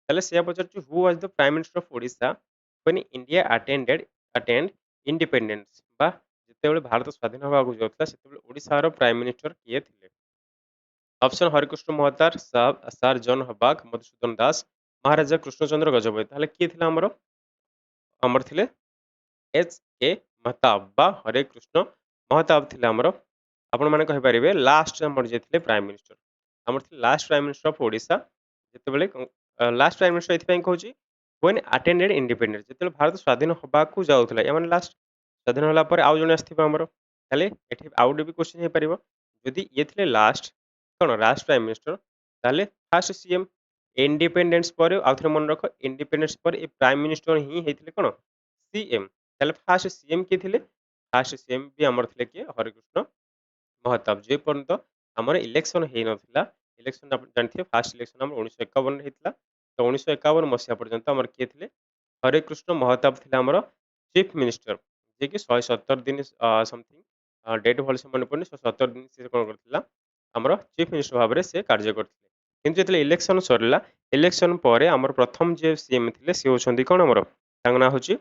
ତାହେଲେ ସେୟା ପଚାରୁଛୁ who was the prime minister of Odisha when India attend independence ବା ଯେତେବେଳେ ଭାରତ ସ୍ୱାଧୀନ ହେବାକୁ ଯାଉଥିଲା ସେତେବେଳେ ଓଡ଼ିଶାର ପ୍ରାଇମ୍ ମିନିଷ୍ଟର କିଏ ଥିଲେ option Harekrushna Mahtab sir John Hubback Madhusudan Das Maharaja Krishnachandra Gajapati ତାହେଲେ କିଏ ଥିଲା ଆମର ଥିଲେ ଏଚ୍ ଏ ମହତାବ ବା ହରେ କୃଷ୍ଣ ମହତାବ ଥିଲେ ଆମର ଆପଣମାନେ କହିପାରିବେ ଲାଷ୍ଟ ଆମର ଯିଏ ଥିଲେ ପ୍ରାଇମ୍ ମିନିଷ୍ଟର ଆମର ଥିଲେ last Prime minister of Odisha ଯେତେବେଳେ ଲାଷ୍ଟ ପ୍ରାଇମ୍ ମିନିଷ୍ଟର ଏଥିପାଇଁ କହୁଛି ହ୍ୱେନ୍ ଆଟେଣ୍ଡେଡ୍ ଇଣ୍ଡିପେଣ୍ଡେନ୍ସ ଯେତେବେଳେ ଭାରତ ସ୍ୱାଧୀନ ହେବାକୁ ଯାଉଥିଲା ଏମାନେ ଲାଷ୍ଟ ସ୍ୱାଧୀନ ହେଲା ପରେ ଆଉ ଜଣେ ଆସିଥିବ ଆମର ତାହେଲେ ଏଠି ଆଉ ଗୋଟେ ବି କ୍ୱେଶ୍ଚିନ୍ ହେଇପାରିବ ଯଦି ଇଏ ଥିଲେ ଲାଷ୍ଟ କ'ଣ ଲାଷ୍ଟ ପ୍ରାଇମ୍ ମିନିଷ୍ଟର ତାହେଲେ ଫାଷ୍ଟ ସିଏମ୍ ଇଣ୍ଡିପେଣ୍ଡେନ୍ସ ପରେ ଆଉ ଥରେ ମନେ ରଖ ଇଣ୍ଡିପେଣ୍ଡେନ୍ସ ପରେ ଏ ପ୍ରାଇମ୍ ମିନିଷ୍ଟର ହିଁ ହେଇଥିଲେ କ'ଣ ସିଏମ୍ ତାହେଲେ ଫାଷ୍ଟ ସିଏମ୍ କିଏ ଥିଲେ ଫାଷ୍ଟ ସିଏମ୍ ବି ଆମର ଥିଲେ କିଏ ହରିକୃଷ୍ଣ ମହତାବ ଯେ ପର୍ଯ୍ୟନ୍ତ ଆମର ଇଲେକ୍ସନ ହେଇନଥିଲା ଇଲେକ୍ସନ ଆପଣ ଜାଣିଥିବେ ଫାଷ୍ଟ ଇଲେକ୍ସନ ଆମର 1951 ହେଇଥିଲା ତ 1951 ମସିହା ପର୍ଯ୍ୟନ୍ତ ଆମର କିଏ ଥିଲେ ହରେକୃଷ୍ଣ ମହତାବ ଥିଲେ ଆମର ଚିଫ୍ ମିନିଷ୍ଟର ଯିଏକି 117 ଦିନ ସମଥିଙ୍ଗ ଡେଟ୍ ଭଲସେ ମନେ ପଡ଼ୁନି 117 ଦିନ ସେ କ'ଣ କରିଥିଲା ଆମର ଚିଫ୍ ମିନିଷ୍ଟର ଭାବରେ ସେ କାର୍ଯ୍ୟ କରିଥିଲେ କିନ୍ତୁ ଯେତେବେଳେ ଇଲେକ୍ସନ ସରିଲା ଇଲେକ୍ସନ ପରେ ଆମର ପ୍ରଥମ ଯିଏ ସିଏମ୍ ଥିଲେ ସେ ହେଉଛନ୍ତି କ'ଣ ଆମର ତାଙ୍କ ନାଁ ହେଉଛି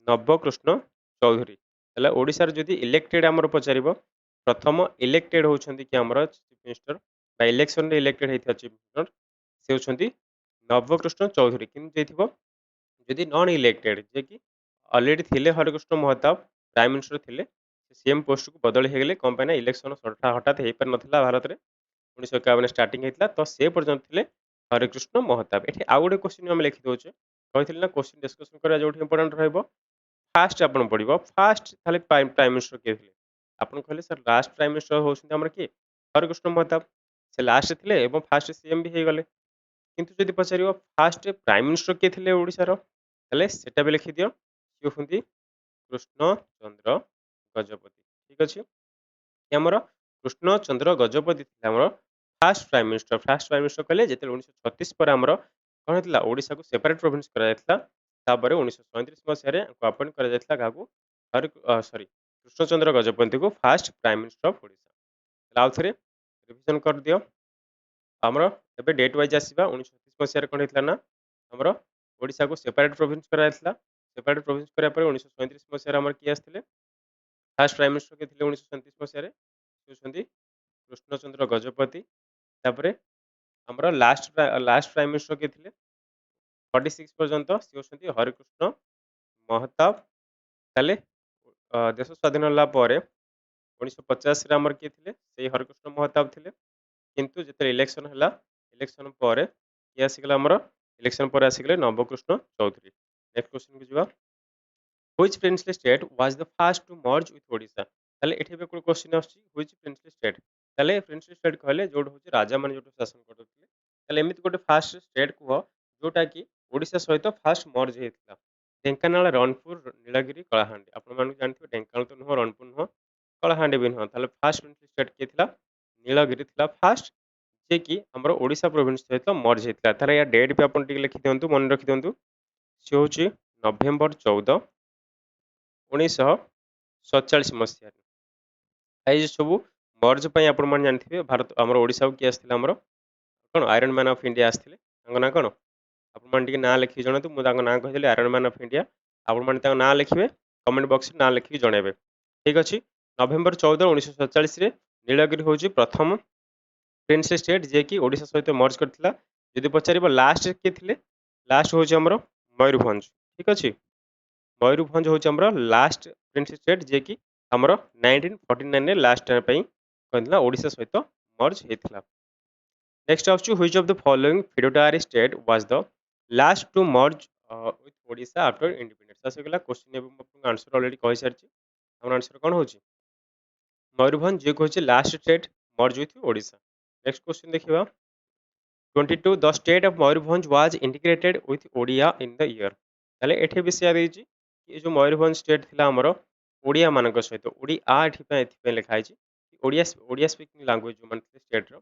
ନବକୃଷ୍ଣ ଚୌଧୁରୀ ହେଲେ ଓଡ଼ିଶାରେ ଯଦି ଇଲେକ୍ଟେଡ୍ ଆମର ପଚାରିବ ପ୍ରଥମ ଇଲେକ୍ଟେଡ୍ ହେଉଛନ୍ତି କି ଆମର ଚିଫ୍ ମିନିଷ୍ଟର ବା ଇଲେକ୍ସନରେ ଇଲେକ୍ଟେଡ୍ ହେଇଥିବା ଚିଫ୍ ମିନିଷ୍ଟର ସେ ହେଉଛନ୍ତି ନବକୃଷ୍ଣ ଚୌଧୁରୀ। କିନ୍ତୁ ଦେଇଥିବ ଯଦି ନନ୍ ଇଲେକ୍ଟେଡ୍ ଯେ କି ଅଲରେଡି ଥିଲେ ହରେକୃଷ୍ଣ ମହତାବ ପ୍ରାଇମ୍ ମିନିଷ୍ଟର ଥିଲେ ସିଏମ୍ ପୋଷ୍ଟକୁ ବଦଳି ହେଇଗଲେ କ'ଣ ପାଇଁ ନା ଇଲେକ୍ସନ ହଠାତ୍ ହେଇପାରିନଥିଲା ଭାରତରେ 1951 ଷ୍ଟାର୍ଟିଂ ହେଇଥିଲା ତ ସେ ପର୍ଯ୍ୟନ୍ତ ଥିଲେ ହରେକୃଷ୍ଣ ମହତାବ। ଏଠି ଆଉ ଗୋଟେ କ୍ୱେଶ୍ଚିନ୍ ଆମେ ଲେଖିଦେଉଛେ କହିଥିଲି ନା କ୍ୱେଶ୍ଚିନ୍ ଡିସ୍କସନ୍ କରିବା ଯୋଉଠି ଇମ୍ପୋର୍ଟାଣ୍ଟ ରହିବ ଫାଷ୍ଟ ଆପଣ ପଡ଼ିବ ଫାଷ୍ଟ ତାହେଲେ ପ୍ରାଇମ୍ ମିନିଷ୍ଟର କିଏ ଥିଲେ ଆପଣ କହିଲେ ସାର୍ ଲାଷ୍ଟ ପ୍ରାଇମ୍ ମିନିଷ୍ଟର ହେଉଛନ୍ତି ଆମର କିଏ ହରେକୃଷ୍ଣ ମହତାବ ସେ ଲାଷ୍ଟ ଥିଲେ ଏବଂ ଫାଷ୍ଟ ସିଏମ୍ ବି ହେଇଗଲେ କିନ୍ତୁ ଯଦି ପଚାରିବ ଫାଷ୍ଟ ପ୍ରାଇମ୍ ମିନିଷ୍ଟର କିଏ ଥିଲେ ଓଡ଼ିଶାର ତାହେଲେ ସେଟା ବି ଲେଖିଦିଅ ସିଏ ହେଉଛନ୍ତି କୃଷ୍ଣଚନ୍ଦ୍ର ଗଜପତି। ଠିକ୍ ଅଛି ଆମର କୃଷ୍ଣଚନ୍ଦ୍ର ଗଜପତି ଥିଲେ ଆମର ଫାଷ୍ଟ ପ୍ରାଇମ୍ ମିନିଷ୍ଟର କହିଲେ ଯେତେବେଳେ 1936 ପରେ ଆମର କ'ଣ ହେଇଥିଲା ଓଡ଼ିଶାକୁ ସେପାରେଟ୍ ପ୍ରୋଭିନ୍ସ କରାଯାଇଥିଲା ତାପରେ 1937 ମସିହାରେ ଆପଏଣ୍ଟ କରାଯାଇଥିଲା କାହାକୁ ସରି କୃଷ୍ଣଚନ୍ଦ୍ର ଗଜପତିଙ୍କୁ first prime minister of Odisha. ଆଉ ଥରେ ରିଭିଜନ କରିଦିଅ ଆମର ଏବେ ଡେଟ୍ ୱାଇଜ୍ ଆସିବା 1936 ମସିହାରେ କ'ଣ ହେଇଥିଲା ନା ଆମର ଓଡ଼ିଶାକୁ ସେପାରେଟ୍ ପ୍ରୋଭିନ୍ସ କରାଯାଇଥିଲା ସେପାରେଟ୍ ପ୍ରୋଭିନ୍ସ କରିବା ପରେ 1937 ମସିହାରେ ଆମର କିଏ ଆସିଥିଲେ ଫାଷ୍ଟ ପ୍ରାଇମ୍ ମିନିଷ୍ଟର କିଏ ଥିଲେ 1937 ମସିହାରେ ସେ ହେଉଛନ୍ତି କୃଷ୍ଣଚନ୍ଦ୍ର ଗଜପତି। ତାପରେ ଆମର ଲାଷ୍ଟ ପ୍ରାଇମ୍ ମିନିଷ୍ଟର କିଏ ଥିଲେ 46 ପର୍ଯ୍ୟନ୍ତ ସେ ହେଉଛନ୍ତି ହରେକୃଷ୍ଣ ମହତାବ। ତାହେଲେ ଦେଶ ସ୍ୱାଧୀନ ହେଲା ପରେ 1950ରେ ଆମର କିଏ ଥିଲେ ସେଇ ହରେକୃଷ୍ଣ ମହତାବ ଥିଲେ କିନ୍ତୁ ଯେତେବେଳେ ଇଲେକ୍ସନ ହେଲା ଇଲେକ୍ସନ ପରେ କିଏ ଆସିଗଲା ଆମର ଇଲେକ୍ସନ ପରେ ଆସିଗଲେ ନବକୃଷ୍ଣ ଚୌଧୁରୀ। ନେକ୍ସଟ କ୍ୱେଶ୍ଚନକୁ ଯିବା Which princely state was the first to merge with Odisha? ତାହେଲେ ଏଠି ଏବେ ଗୋଟେ କ୍ୱେଶ୍ଚିନ୍ ଆସୁଛି which princely state ତାହେଲେ ପ୍ରିନ୍ସଲି ଷ୍ଟେଟ୍ କହିଲେ ଯୋଉଟା ହେଉଛି ରାଜାମାନେ ଯୋଉଠୁ ଶାସନ କରୁଥିଲେ ତାହେଲେ ଏମିତି ଗୋଟେ ଫାଷ୍ଟ ଷ୍ଟେଟ୍ କୁହ ଯୋଉଟା କି ଓଡ଼ିଶା ସହିତ ଫାଷ୍ଟ ମର୍ଜ ହେଇଥିଲା। ଢେଙ୍କାନାଳ ରଣପୁର ନୀଳଗିରି କଳାହାଣ୍ଡି ଆପଣମାନଙ୍କୁ ଜାଣିଥିବେ ଢେଙ୍କାନାଳ ତ ନୁହଁ ରଣପୁର ନୁହଁ କଳାହାଣ୍ଡି ବି ନୁହଁ ତାହେଲେ ଫାଷ୍ଟ ପ୍ରିନ୍ସଲି ଷ୍ଟେଟ୍ କିଏ ଥିଲା ନୀଳଗିରି ଥିଲା ଫାଷ୍ଟ ଯେ କି ଆମର ଓଡ଼ିଶା ପ୍ରୋଭିନ୍ସ ସହିତ ମର୍ଜ ହେଇଥିଲା। ତାହେଲେ ୟା ଡେଟ୍ ବି ଆପଣ ଟିକେ ଲେଖିଦିଅନ୍ତୁ ମନେ ରଖିଦିଅନ୍ତୁ ସେ ହେଉଛି ନଭେମ୍ବର 14 1947 ମସିହାରେ। ଏଇ ସବୁ ମର୍ଜ ପାଇଁ ଆପଣମାନେ ଜାଣିଥିବେ ଭାରତ ଆମର ଓଡ଼ିଶାକୁ କିଏ ଆସିଥିଲେ ଆମର କ'ଣ ଆଇରନ୍ ମ୍ୟାନ୍ ଅଫ୍ ଇଣ୍ଡିଆ ଆସିଥିଲେ ତାଙ୍କ ନାଁ କ'ଣ ଆପଣମାନେ ଟିକେ ନାଁ ଲେଖିକି ଜଣାନ୍ତୁ ମୁଁ ତାଙ୍କ ନାଁ କହିଦେଲି ଆଇରନ୍ ମ୍ୟାନ୍ ଅଫ୍ ଇଣ୍ଡିଆ ଆପଣମାନେ ତାଙ୍କ ନାଁ ଲେଖିବେ କମେଣ୍ଟ ବକ୍ସରେ ନାଁ ଲେଖିକି ଜଣାଇବେ। ଠିକ୍ ଅଛି ନଭେମ୍ବର 14 1947ରେ ନୀଳଗିରି ହେଉଛି ପ୍ରଥମ ପ୍ରିନ୍ସଲି ଷ୍ଟେଟ୍ ଯିଏକି ଓଡ଼ିଶା ସହିତ ମର୍ଜ କରିଥିଲା। ଯଦି ପଚାରିବ ଲାଷ୍ଟ କିଏ ଥିଲେ ଲାଷ୍ଟ ହେଉଛି ଆମର ମୟୂରଭଞ୍ଜ। ଠିକ୍ ଅଛି ମୟୂରଭଞ୍ଜ ହେଉଛି ଆମର ଲାଷ୍ଟ ପ୍ରିନ୍ସଲି ଷ୍ଟେଟ୍ ଯିଏକି ଆମର 1949ରେ ଲାଷ୍ଟ ଟାଇମ୍ ପାଇଁ କହିଥିଲା ଓଡ଼ିଶା ସହିତ ମର୍ଜ ହେଇଥିଲା। ନେକ୍ସଟ ଆସୁଛି which of the following feudatory state was the last to merge with Odisha after independence ଆସିଗଲା କ୍ୱେଶ୍ଚିନ୍ ଏବେ ମୁଁ ଆପଣଙ୍କୁ ଆନ୍ସର ଅଲରେଡ଼ି କହିସାରିଛି ଆମର ଆନ୍ସର କ'ଣ ହେଉଛି ମୟୂରଭଞ୍ଜ ଯିଏ ହେଉଛି last state merge with Odisha. Next question ଦେଖିବା 22 the state of Mayurbhanj was integrated with Odia in the year ତାହେଲେ ଏଠି ବି ସେୟା ଦେଇଛି ଏ ଯେଉଁ ମୟୂରଭଞ୍ଜ ଷ୍ଟେଟ୍ ଥିଲା ଆମର ଓଡ଼ିଆ ମାନଙ୍କ ସହିତ ଓଡ଼ିଆ ଏଥିପାଇଁ ଲେଖା ହେଇଛି ଓଡ଼ିଆ ସ୍ପିକିଂ ଲାଙ୍ଗୁଏଜ ଯେଉଁମାନେ ଥିଲେ ଷ୍ଟେଟ୍ର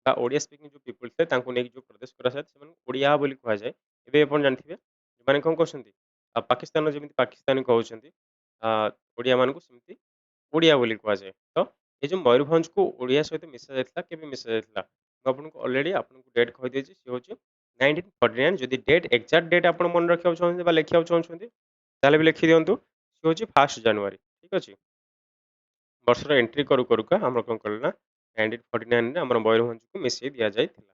ବା ଓଡ଼ିଆ ସ୍ପିକିଂ ଯେଉଁ ପିପୁଲ୍ ଥିଲେ ତାଙ୍କୁ ନେଇକି ଯେଉଁ ପ୍ରଦେଶ କରାଯାଏ ସେମାନଙ୍କୁ ଓଡ଼ିଆ ବୋଲି କୁହାଯାଏ। ଏବେ ଆପଣ ଜାଣିଥିବେ ସେମାନେ କ'ଣ କହୁଛନ୍ତି ପାକିସ୍ତାନର ଯେମିତି ପାକିସ୍ତାନୀ କହୁଛନ୍ତି ଓଡ଼ିଆମାନଙ୍କୁ ସେମିତି ଓଡ଼ିଆ ବୋଲି କୁହାଯାଏ। ତ ଏ ଯେଉଁ ମୟୂରଭଞ୍ଜକୁ ଓଡ଼ିଆ ସହିତ ମିଶା ଯାଇଥିଲା କେବେ ମିଶା ଯାଇଥିଲା ମୁଁ ଆପଣଙ୍କୁ ଅଲରେଡ଼ି ଆପଣଙ୍କୁ ଡେଟ୍ କହିଦେଇଛି ସେ ହେଉଛି 1949 ଯଦି ଡେଟ୍ ଏକ୍ଜାକ୍ଟ ଡେଟ୍ ଆପଣ ମନେ ରଖିବାକୁ ଚାହୁଁଛନ୍ତି ବା ଲେଖିବାକୁ ଚାହୁଁଛନ୍ତି ତାହେଲେ ବି ଲେଖିଦିଅନ୍ତୁ ସେ ହେଉଛି 1 ଜାନୁଆରୀ। ଠିକ୍ ଅଛି ବର୍ଷର ଏଣ୍ଟ୍ରି କରୁକା ଆମର କ'ଣ କଲେ ନା 1949ରେ ଆମର ମୟୂରଭଞ୍ଜକୁ ମିଶାଇ ଦିଆଯାଇଥିଲା।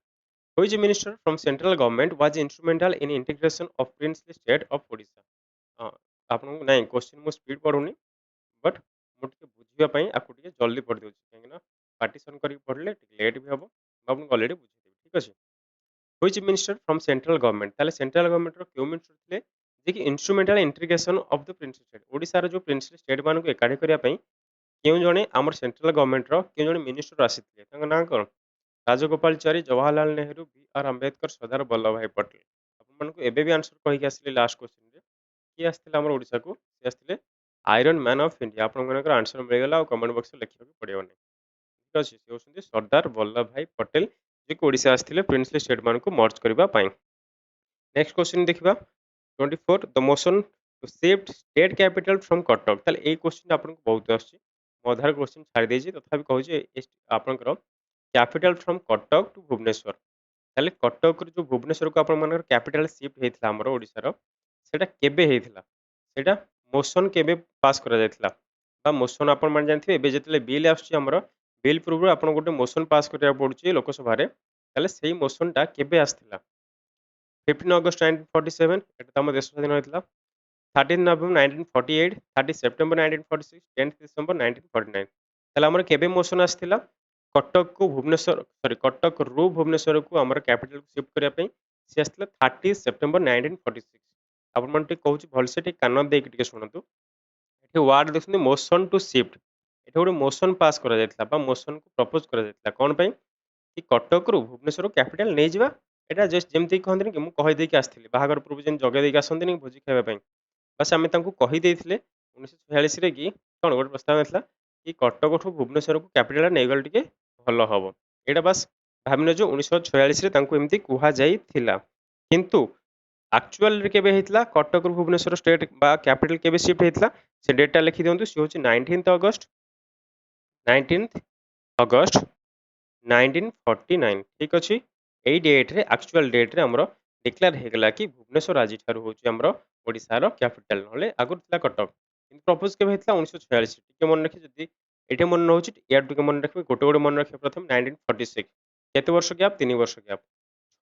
Which minister from central government was instrumental in integration of princely state of Odisha? ଆପଣଙ୍କୁ ନାଇଁ କ୍ୱେଶ୍ଚିନ୍ ମୁଁ ସ୍ପିଡ୍ ପଢ଼ୁନି ବଟ୍ ମୁଁ ଟିକେ ବୁଝିବା ପାଇଁ ଆକୁ ଟିକେ ଜଲ୍ଦି ପଢ଼ିଦେଉଛି କାହିଁକିନା ପାର୍ଟିସନ୍ କରିକି ପଢ଼ିଲେ ଟିକେ ଲେଟ୍ ବି ହେବ ମୁଁ ଆପଣଙ୍କୁ ଅଲରେଡ଼ି ବୁଝିଦେବି। ଠିକ୍ ଅଛି Which minister from central government ତାହେଲେ ସେଣ୍ଟ୍ରାଲ ଗଭର୍ଣ୍ଣମେଣ୍ଟର କେଉଁ ମିନିଷ୍ଟର ଥିଲେ ଯିଏକି instrumental integration of the ପ୍ରିନ୍ସଲି state ଓଡ଼ିଶାର ଯେଉଁ ପ୍ରିନ୍ସଲି ଷ୍ଟେଟ୍ ମାନଙ୍କୁ ଏକାଠି କରିବା ପାଇଁ କେଉଁ ଜଣେ ଆମର ସେଣ୍ଟ୍ରାଲ ଗଭର୍ଣ୍ଣମେଣ୍ଟର କେଉଁ ଜଣେ ମିନିଷ୍ଟର ଆସିଥିଲେ ତାଙ୍କ ନାଁ କ'ଣ ରାଜଗୋପାଳଚାରୀ ଜବାହରଲାଲ ନେହେରୁ B.R. ଆମ୍ବେଦକର ସର୍ଦ୍ଦାର ବଲ୍ଲଭ ଭାଇ ପଟେଲ। ଆପଣମାନଙ୍କୁ ଏବେ ବି ଆନ୍ସର କହିକି ଆସିଲି ଲାଷ୍ଟ କ୍ୱେଶ୍ଚିନ୍ରେ କିଏ ଆସିଥିଲେ ଆମର ଓଡ଼ିଶାକୁ ସେ ଆସିଥିଲେ ଆଇରନ୍ ମ୍ୟାନ୍ ଅଫ୍ ଇଣ୍ଡିଆ ଆପଣମାନଙ୍କର ଆନ୍ସର ମିଳିଗଲା ଆଉ କମେଣ୍ଟ ବକ୍ସରେ ଲେଖିବାକୁ ପଡ଼ିବ ନାହିଁ। ଠିକ୍ ଅଛି ସେ ହେଉଛନ୍ତି ସର୍ଦ୍ଦାର ବଲ୍ଲଭ ଭାଇ ପଟେଲ ଯିଏକି ଓଡ଼ିଶା ଆସିଥିଲେ ପ୍ରିନ୍ସଲି ଷ୍ଟେଟ୍ ମାନଙ୍କୁ ମର୍ଜ କରିବା ପାଇଁ। ନେକ୍ସଟ କ୍ୱେଶ୍ଚିନ୍ ଦେଖିବା 24 the motion to shift state capital from Cuttack ତାହେଲେ ଏଇ କ୍ୱେଶ୍ଚିନ୍ ଆପଣଙ୍କୁ ବହୁତ ଆସୁଛି ମୁଁ ଅଧାର କ୍ୱେଶ୍ଚିନ୍ ଛାଡ଼ି ଦେଇଛି ତଥାପି କହୁଛି ଆପଣଙ୍କର capital from Cuttack to Bhubaneswar ତାହେଲେ କଟକରୁ ଯେଉଁ ଭୁବନେଶ୍ୱରକୁ ଆପଣମାନଙ୍କର କ୍ୟାପିଟାଲ ସିଫ୍ଟ ହେଇଥିଲା ଆମର ଓଡ଼ିଶାର ସେଇଟା କେବେ ହେଇଥିଲା ସେଇଟା ମୋସନ କେବେ ପାସ୍ କରାଯାଇଥିଲା ବା ମୋସନ ଆପଣମାନେ ଜାଣିଥିବେ ଏବେ ଯେତେବେଳେ ବିଲ୍ ଆସୁଛି ଆମର ବିଲ୍ ପୂର୍ବରୁ ଆପଣ ଗୋଟେ ମୋସନ ପାସ୍ କରିବାକୁ ପଡୁଛି ଲୋକସଭାରେ, ତାହେଲେ ସେଇ ମୋସନଟା କେବେ ଆସିଥିଲା? 15 ଅଗଷ୍ଟ 1947 ଏଟା ତ ଆମ ଦେଶ ସ୍ୱାଧୀନ ହେଇଥିଲା। 13 ନଭେମ୍ବର 1948, 30 ସେପ୍ଟେମ୍ବର 1946, 10 ଡିସେମ୍ବର 1949। ତାହେଲେ ଆମର କେବେ ମୋସନ ଆସିଥିଲା? କଟକକୁ ଭୁବନେଶ୍ୱର ସରି କଟକରୁ ଭୁବନେଶ୍ୱରକୁ ଆମର କ୍ୟାପିଟାଲକୁ ସିଫ୍ଟ କରିବା ପାଇଁ ସେ ଆସିଥିଲା 30 ସେପ୍ଟେମ୍ବର 1946। ଆପଣମାନେ ଟିକେ କହୁଛି ଭଲସେ ଟିକେ କାନ ଦେଇକି ଟିକେ ଶୁଣନ୍ତୁ। ଏଠି ୱାର୍ଡ ଦେଖୁଛନ୍ତି ମୋସନ ଟୁ ସିଫ୍ଟ। ଏଠି ଗୋଟେ ମୋସନ ପାସ୍ କରାଯାଇଥିଲା ବା ମୋସନକୁ ପ୍ରପୋଜ କରାଯାଇଥିଲା। କ'ଣ ପାଇଁ? କି କଟକରୁ ଭୁବନେଶ୍ୱର କ୍ୟାପିଟାଲ ନେଇଯିବା। ଏଇଟା ଜଷ୍ଟ ଯେମିତି କହନ୍ତିନି କି ମୁଁ କହିଦେଇକି ଆସିଥିଲି। ବାହାଘର ପୂର୍ବରୁ ଯେମିତି ଜଗେଇ ଦେଇକି ଆସନ୍ତିନି କି ଭୋଜି ଖାଇବା ପାଇଁ। ବାସ୍ ଆମେ ତାଙ୍କୁ କହିଦେଇଥିଲେ 1946ରେ କି କ'ଣ ଗୋଟେ ପ୍ରସ୍ତାବ ଆସିଥିଲା କି କଟକଠୁ ଭୁବନେଶ୍ୱରକୁ କ୍ୟାପିଟାଲ ନେଇଗଲେ ଟିକେ ଭଲ ହବ। ଏଇଟା ବାସ୍ ଭାବିନିଅ ଯେ 1946ରେ ତାଙ୍କୁ ଏମିତି କୁହାଯାଇଥିଲା। କିନ୍ତୁ ଆକ୍ଚୁଆଲରେ କେବେ ହେଇଥିଲା କଟକରୁ ଭୁବନେଶ୍ୱର ଷ୍ଟେଟ୍ ବା କ୍ୟାପିଟାଲ କେବେ ସିଫ୍ଟ ହେଇଥିଲା? ସେ ଡେଟଟା ଲେଖି ଦିଅନ୍ତୁ। ସେ ହେଉଛି 19th ଅଗଷ୍ଟ 1949। ଠିକ୍ ଅଛି। ଏଇ ଡେଟ୍ରେ ଆକ୍ଚୁଆଲ ଡେଟ୍ରେ ଆମର ଡିକ୍ଲେୟାର ହେଇଗଲା କି ଭୁବନେଶ୍ୱର ଆଜିଠାରୁ ହେଉଛି ଆମର ଓଡ଼ିଶାର କ୍ୟାପିଟାଲ, ନହେଲେ ଆଗରୁ ଥିଲା କଟକ। କିନ୍ତୁ ପ୍ରପୋଜ କେବେ ହେଇଥିଲା? 1946। ଟିକେ ମନେ ରଖି, ଯଦି ଏଠି ମନେ ରହୁଛି ୟାର ଟିକେ ମନେ ରଖିବେ। ଗୋଟେ ଗୋଟେ ମନେ ରଖିବେ। ପ୍ରଥମେ 1946 କେତେ ବର୍ଷ ଗ୍ୟାପ୍? 3 ବର୍ଷ ଗ୍ୟାପ୍।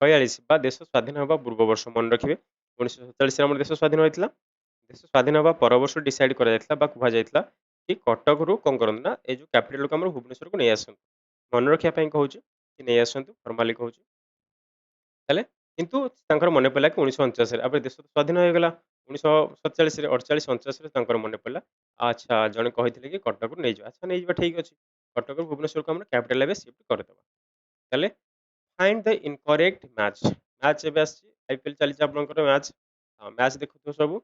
46 ବା ଦେଶ ସ୍ୱାଧୀନ ହେବା ପୂର୍ବ ବର୍ଷ ମନେ ରଖିବେ। 1947ରେ ଆମର ଦେଶ ସ୍ୱାଧୀନ ହୋଇଥିଲା। ଦେଶ ସ୍ୱାଧୀନ ହେବା ପର ବର୍ଷ ଡିସାଇଡ୍ କରାଯାଇଥିଲା ବା କୁହାଯାଇଥିଲା କି କଟକରୁ କ'ଣ କରନ୍ତୁ ନା ଏଇ ଯେଉଁ କ୍ୟାପିଟାଲକୁ ଆମର ଭୁବନେଶ୍ୱରକୁ ନେଇ ଆସନ୍ତୁ। ମନେ ରଖିବା ପାଇଁ କହୁଛି କି ନେଇ ଆସନ୍ତୁ, ଫର୍ମାଲି କହୁଛି। ତାହେଲେ କିନ୍ତୁ ତାଙ୍କର ମନେ ପଡ଼ିଲା କି 1949ରେ ଏବେ ଦେଶ ସ୍ୱାଧୀନ ହୋଇଗଲା। 1947ରେ 48 49ରେ ତାଙ୍କର ମନେ ପଡ଼ିଲା ଆଚ୍ଛା ଜଣେ କହିଥିଲେ କି କଟକରୁ ନେଇଯିବା। ଆଚ୍ଛା ନେଇଯିବା ଠିକ୍ ଅଛି। କଟକରୁ ଭୁବନେଶ୍ୱରକୁ ଆମର କ୍ୟାପିଟାଲ ଏବେ ସିଫ୍ଟ କରିଦେବା। ତାହେଲେ find the incorrect match. Match ଏବେ ଆସିଛି। ଆଇପିଏଲ୍ ଚାଲିଛି ଆପଣଙ୍କର ମ୍ୟାଚ୍। ମ୍ୟାଚ୍ ଦେଖୁଥିବ ସବୁ।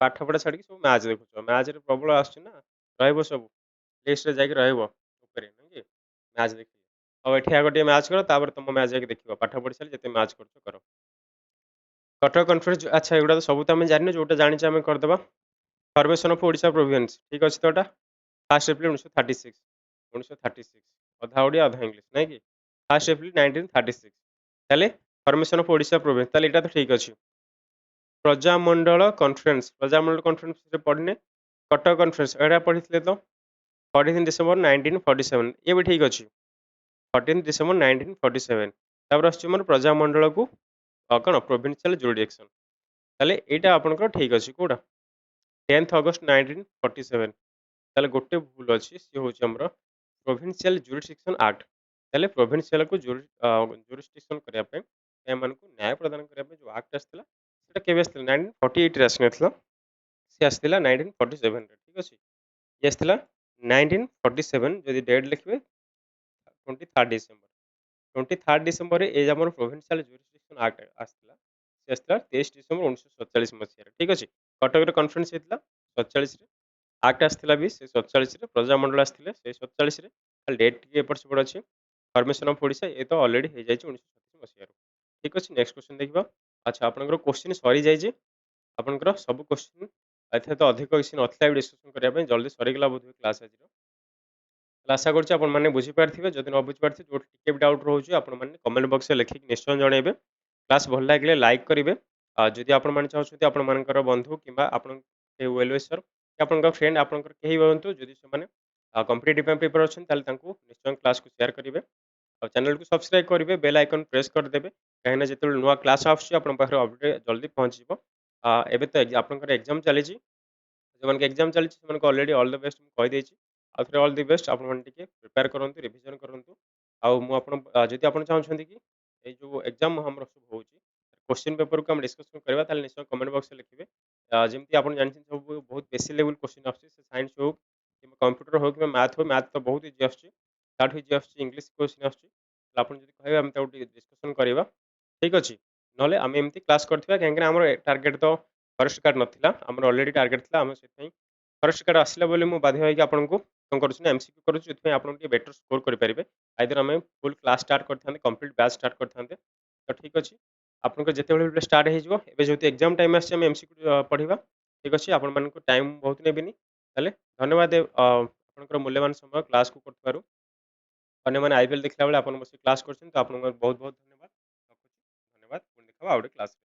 ପାଠପଢ଼ା ଛାଡ଼ିକି ସବୁ ମ୍ୟାଚ୍ ଦେଖୁଛ। ମ୍ୟାଚ୍ରେ ପ୍ରବଳ ଆସୁଛି ନା, ରହିବ ସବୁ ଲିଷ୍ଟରେ ଯାଇକି ରହିବ ଉପରେ, ନୁହେଁ କି? ମ୍ୟାଚ୍ ଦେଖିବ। ଆଉ ଏଠି ଆଗ ଟିକେ ମ୍ୟାଚ୍ କର, ତାପରେ ତମ ମ୍ୟାଚ୍ ଯାଇକି ଦେଖିବ। ପାଠ ପଢ଼ି ସାରି ଯେତେ ମ୍ୟାଚ୍ କରୁଛ କର। କଟକ କନଫରେନ୍ସ ଆଚ୍ଛା ଏଗୁଡ଼ା ତ ସବୁ ତ ଆମେ ଜାଣିନୁ, ଯୋଉଟା ଜାଣିଛେ ଆମେ କରିଦେବା। ଫର୍ମେସନ୍ ଅଫ୍ ଓଡ଼ିଶା ପ୍ରୋଭିନ୍ସ ଠିକ୍ ଅଛି ତ ଏଟା। First April 1936। 1936 ଅଧା ଓଡ଼ିଆ ଅଧା ଇଂଲିଶ, ନାଇଁ କି? First April 1936। ତାହେଲେ ଫର୍ମେସନ୍ ଅଫ୍ ଓଡ଼ିଶା ପ୍ରୋଭିନ୍ସ, ତାହେଲେ ଏଇଟା ତ ଠିକ୍ ଅଛି। ପ୍ରଜାମଣ୍ଡଳ କନଫରେନ୍ସ, ପ୍ରଜାମଣ୍ଡଳ କନଫରେନ୍ସରେ ପଢ଼ିନେ। କଟକ କନଫରେନ୍ସ ଏଇଟା ପଢ଼ିଥିଲେ ତ। 14 ଡିସେମ୍ବର 1947 ଇଏ ବି ଠିକ୍ ଅଛି। 14 ଡିସେମ୍ବର 1947। ତାପରେ ଆସୁଛି ଆମର ପ୍ରଜାମଣ୍ଡଳକୁ କ'ଣ ପ୍ରୋଭିନ୍ସିଆଲ ଜୁରିଡିକ୍ସନ। ତାହେଲେ ଏଇଟା ଆପଣଙ୍କର ଠିକ୍ ଅଛି। କୋଉଟା? 10th August 1947। ତାହେଲେ ଗୋଟେ ଭୁଲ ଅଛି, ସିଏ ହେଉଛି ଆମର ପ୍ରୋଭିନ୍ସିଆଲ ଜୁରିଡିକ୍ସନ ଆକ୍ଟ। ତାହେଲେ ପ୍ରୋଭିନ୍ସିଆଲକୁ ଜୁରିଡିକ୍ସନ କରିବା ପାଇଁ, ଏମାନଙ୍କୁ ନ୍ୟାୟ ପ୍ରଦାନ କରିବା ପାଇଁ ଯେଉଁ ଆକ୍ଟ ଆସିଥିଲା ସେଟା କେବେ ଆସିଥିଲା? 1948ରେ ଆସିନଥିଲା, ସେ ଆସିଥିଲା 1947ରେ। ଠିକ୍ ଅଛି। ଇଏ ଆସିଥିଲା 1947। ଯଦି ଡେଟ୍ ଲେଖିବେ 23 ଡିସେମ୍ବର। 23 ଡିସେମ୍ବରରେ ଏ ଆମର ପ୍ରୋଭିନ୍ସିଆଲ ଜୁରିଡିକ୍ସନ ଆକ୍ଟ ଆସିଥିଲା। ସେ ଆସିଥିଲା 23 ଡିସେମ୍ବର 1947 ମସିହାରେ। ଠିକ୍ ଅଛି। କଟକରେ କନଫରେନ୍ସ ହେଇଥିଲା 47ରେ। ଆକ୍ଟ ଆସିଥିଲା ବି ସେ 47ରେ। ପ୍ରଜାମଣ୍ଡଳ ଆସିଥିଲେ ସେଇ 47ରେ। ଖାଲି ଡେଟ୍ ଟିକେ ଏପଟ ସେପଟ ଅଛି। ଫର୍ମେସନ୍ ଅଫ୍ ଓଡ଼ିଶା ଏ ତ ଅଲରେଡ଼ି ହେଇଯାଇଛି 1937 ମସିହାରୁ। ଠିକ୍ ଅଛି। ନେକ୍ସଟ କ୍ୱେଶ୍ଚନ୍ ଦେଖିବା। ଆଚ୍ଛା ଆପଣଙ୍କର କ୍ୱେଶ୍ଚିନ୍ ସରିଯାଇଛି। ଆପଣଙ୍କର ସବୁ କ୍ୱେଶ୍ଚିନ୍ ଏଥିରେ ତ ଅଧିକ କିଛି ନଥିଲା ବି ଡିସ୍କସନ୍ କରିବା ପାଇଁ, ଜଲ୍ଦି ସରିଗଲା ବୋଧହୁଏ କ୍ଲାସ୍ ଆଜିର। ତାହେଲେ ଆଶା କରୁଛି ଆପଣମାନେ ବୁଝିପାରିଥିବେ। ଯଦି ନ ବୁଝିପାରିଥିବେ, ଯୋଉଠି ଟିକେ ବି ଡାଉଟ୍ ରହୁଛି ଆପଣମାନେ କମେଣ୍ଟ ବକ୍ସରେ ଲେଖିକି ନିଶ୍ଚୟ ଜଣାଇବେ। କ୍ଲାସ୍ ଭଲ ଲାଗିଲେ ଲାଇକ୍ କରିବେ। ଯଦି ଆପଣମାନେ ଚାହୁଁଛନ୍ତି ଆପଣମାନଙ୍କର ବନ୍ଧୁ କିମ୍ବା ଆପଣଙ୍କ ୱେଲ୍ ୱିଶର୍ କି ଆପଣଙ୍କ ଫ୍ରେଣ୍ଡ ଆପଣଙ୍କର କେହି ହୁଅନ୍ତୁ, ଯଦି ସେମାନେ କମ୍ପିଟେଟିଭ୍ ପାଇଁ ପ୍ରିପେୟାର ଅଛନ୍ତି, ତାହେଲେ ତାଙ୍କୁ ନିଶ୍ଚୟ କ୍ଲାସ୍କୁ ସେୟାର କରିବେ। ଆଉ ଚ୍ୟାନେଲକୁ ସବସ୍କ୍ରାଇବ୍ କରିବେ, ବେଲ୍ ଆଇକନ୍ ପ୍ରେସ୍ କରିଦେବେ। କାହିଁକିନା ଯେତେବେଳେ ନୂଆ କ୍ଲାସ୍ ଆସୁଛି ଆପଣଙ୍କ ପାଖରେ ଅପଡେଟ୍ ଜଲ୍ଦି ପହଞ୍ଚିଯିବ। ଏବେ ତ ଆପଣଙ୍କର ଏକ୍ଜାମ୍ ଚାଲିଛି। ଯେଉଁମାନଙ୍କ ଏକ୍ଜାମ୍ ଚାଲିଛି ସେମାନଙ୍କୁ ଅଲରେଡ଼ି ଅଲ୍ ଦ ବେଷ୍ଟ ମୁଁ କହିଦେଇଛି। ଆଉ ଥରେ ଅଲ୍ ଦି ବେଷ୍ଟ। ଆପଣମାନେ ଟିକେ ପ୍ରିପେୟାର କରନ୍ତୁ, ରିଭିଜନ୍ କରନ୍ତୁ। ଆଉ ମୁଁ ଯଦି ଆପଣ ଚାହୁଁଛନ୍ତି କି ଏଇ ଯେଉଁ ଏକ୍ଜାମ୍ ଆମର ସବୁ ହେଉଛି क्वेश्चन पेपर को हम डिस्कसन करवा, ताहले निश्चय कमेंट बॉक्स में लिखिए। जमती आप जानते सब बहुत बेसी लेवल क्वेश्चन आस साइंस हो कि कंप्यूटर हो कि मैथ हो। मैथ तो बहुत इजी आसू इजी इंग्लिश क्वेश्चन आप कहे आम डिस्कसन करवा। ठीक अच्छे ना आम एमती क्लास करवा कहीं आम टार्गेट तो फॉरेस्ट गार्ड नाला आम अलरेडी टार्गेट था। आम से फॉरेस्ट गार्ड आसला बोली मुझे बाध्य होगी आपको कौन कर एमसीक्यू करूँ आप बेटर स्कोर करेंगे। आइदर आम फुल क्लास स्टार्ट करते कंप्लीट बैच स्टार्ट करते। तो ठीक अच्छे आपको जिते स्टार्ट हो जेहतु एग्जाम टाइम आम एमसीक्यू पढ़ा। ठीक अच्छे आप टाइम बहुत नेबिनी। धन्यवाद आप मूल्यवान समय क्लास को करूँ। अन्य आईपीएल देखला बेले आप बस क्लास कर बहुत बहुत धन्यवाद। धन्यवाद पुणी देखा आउ गोटे क्लास।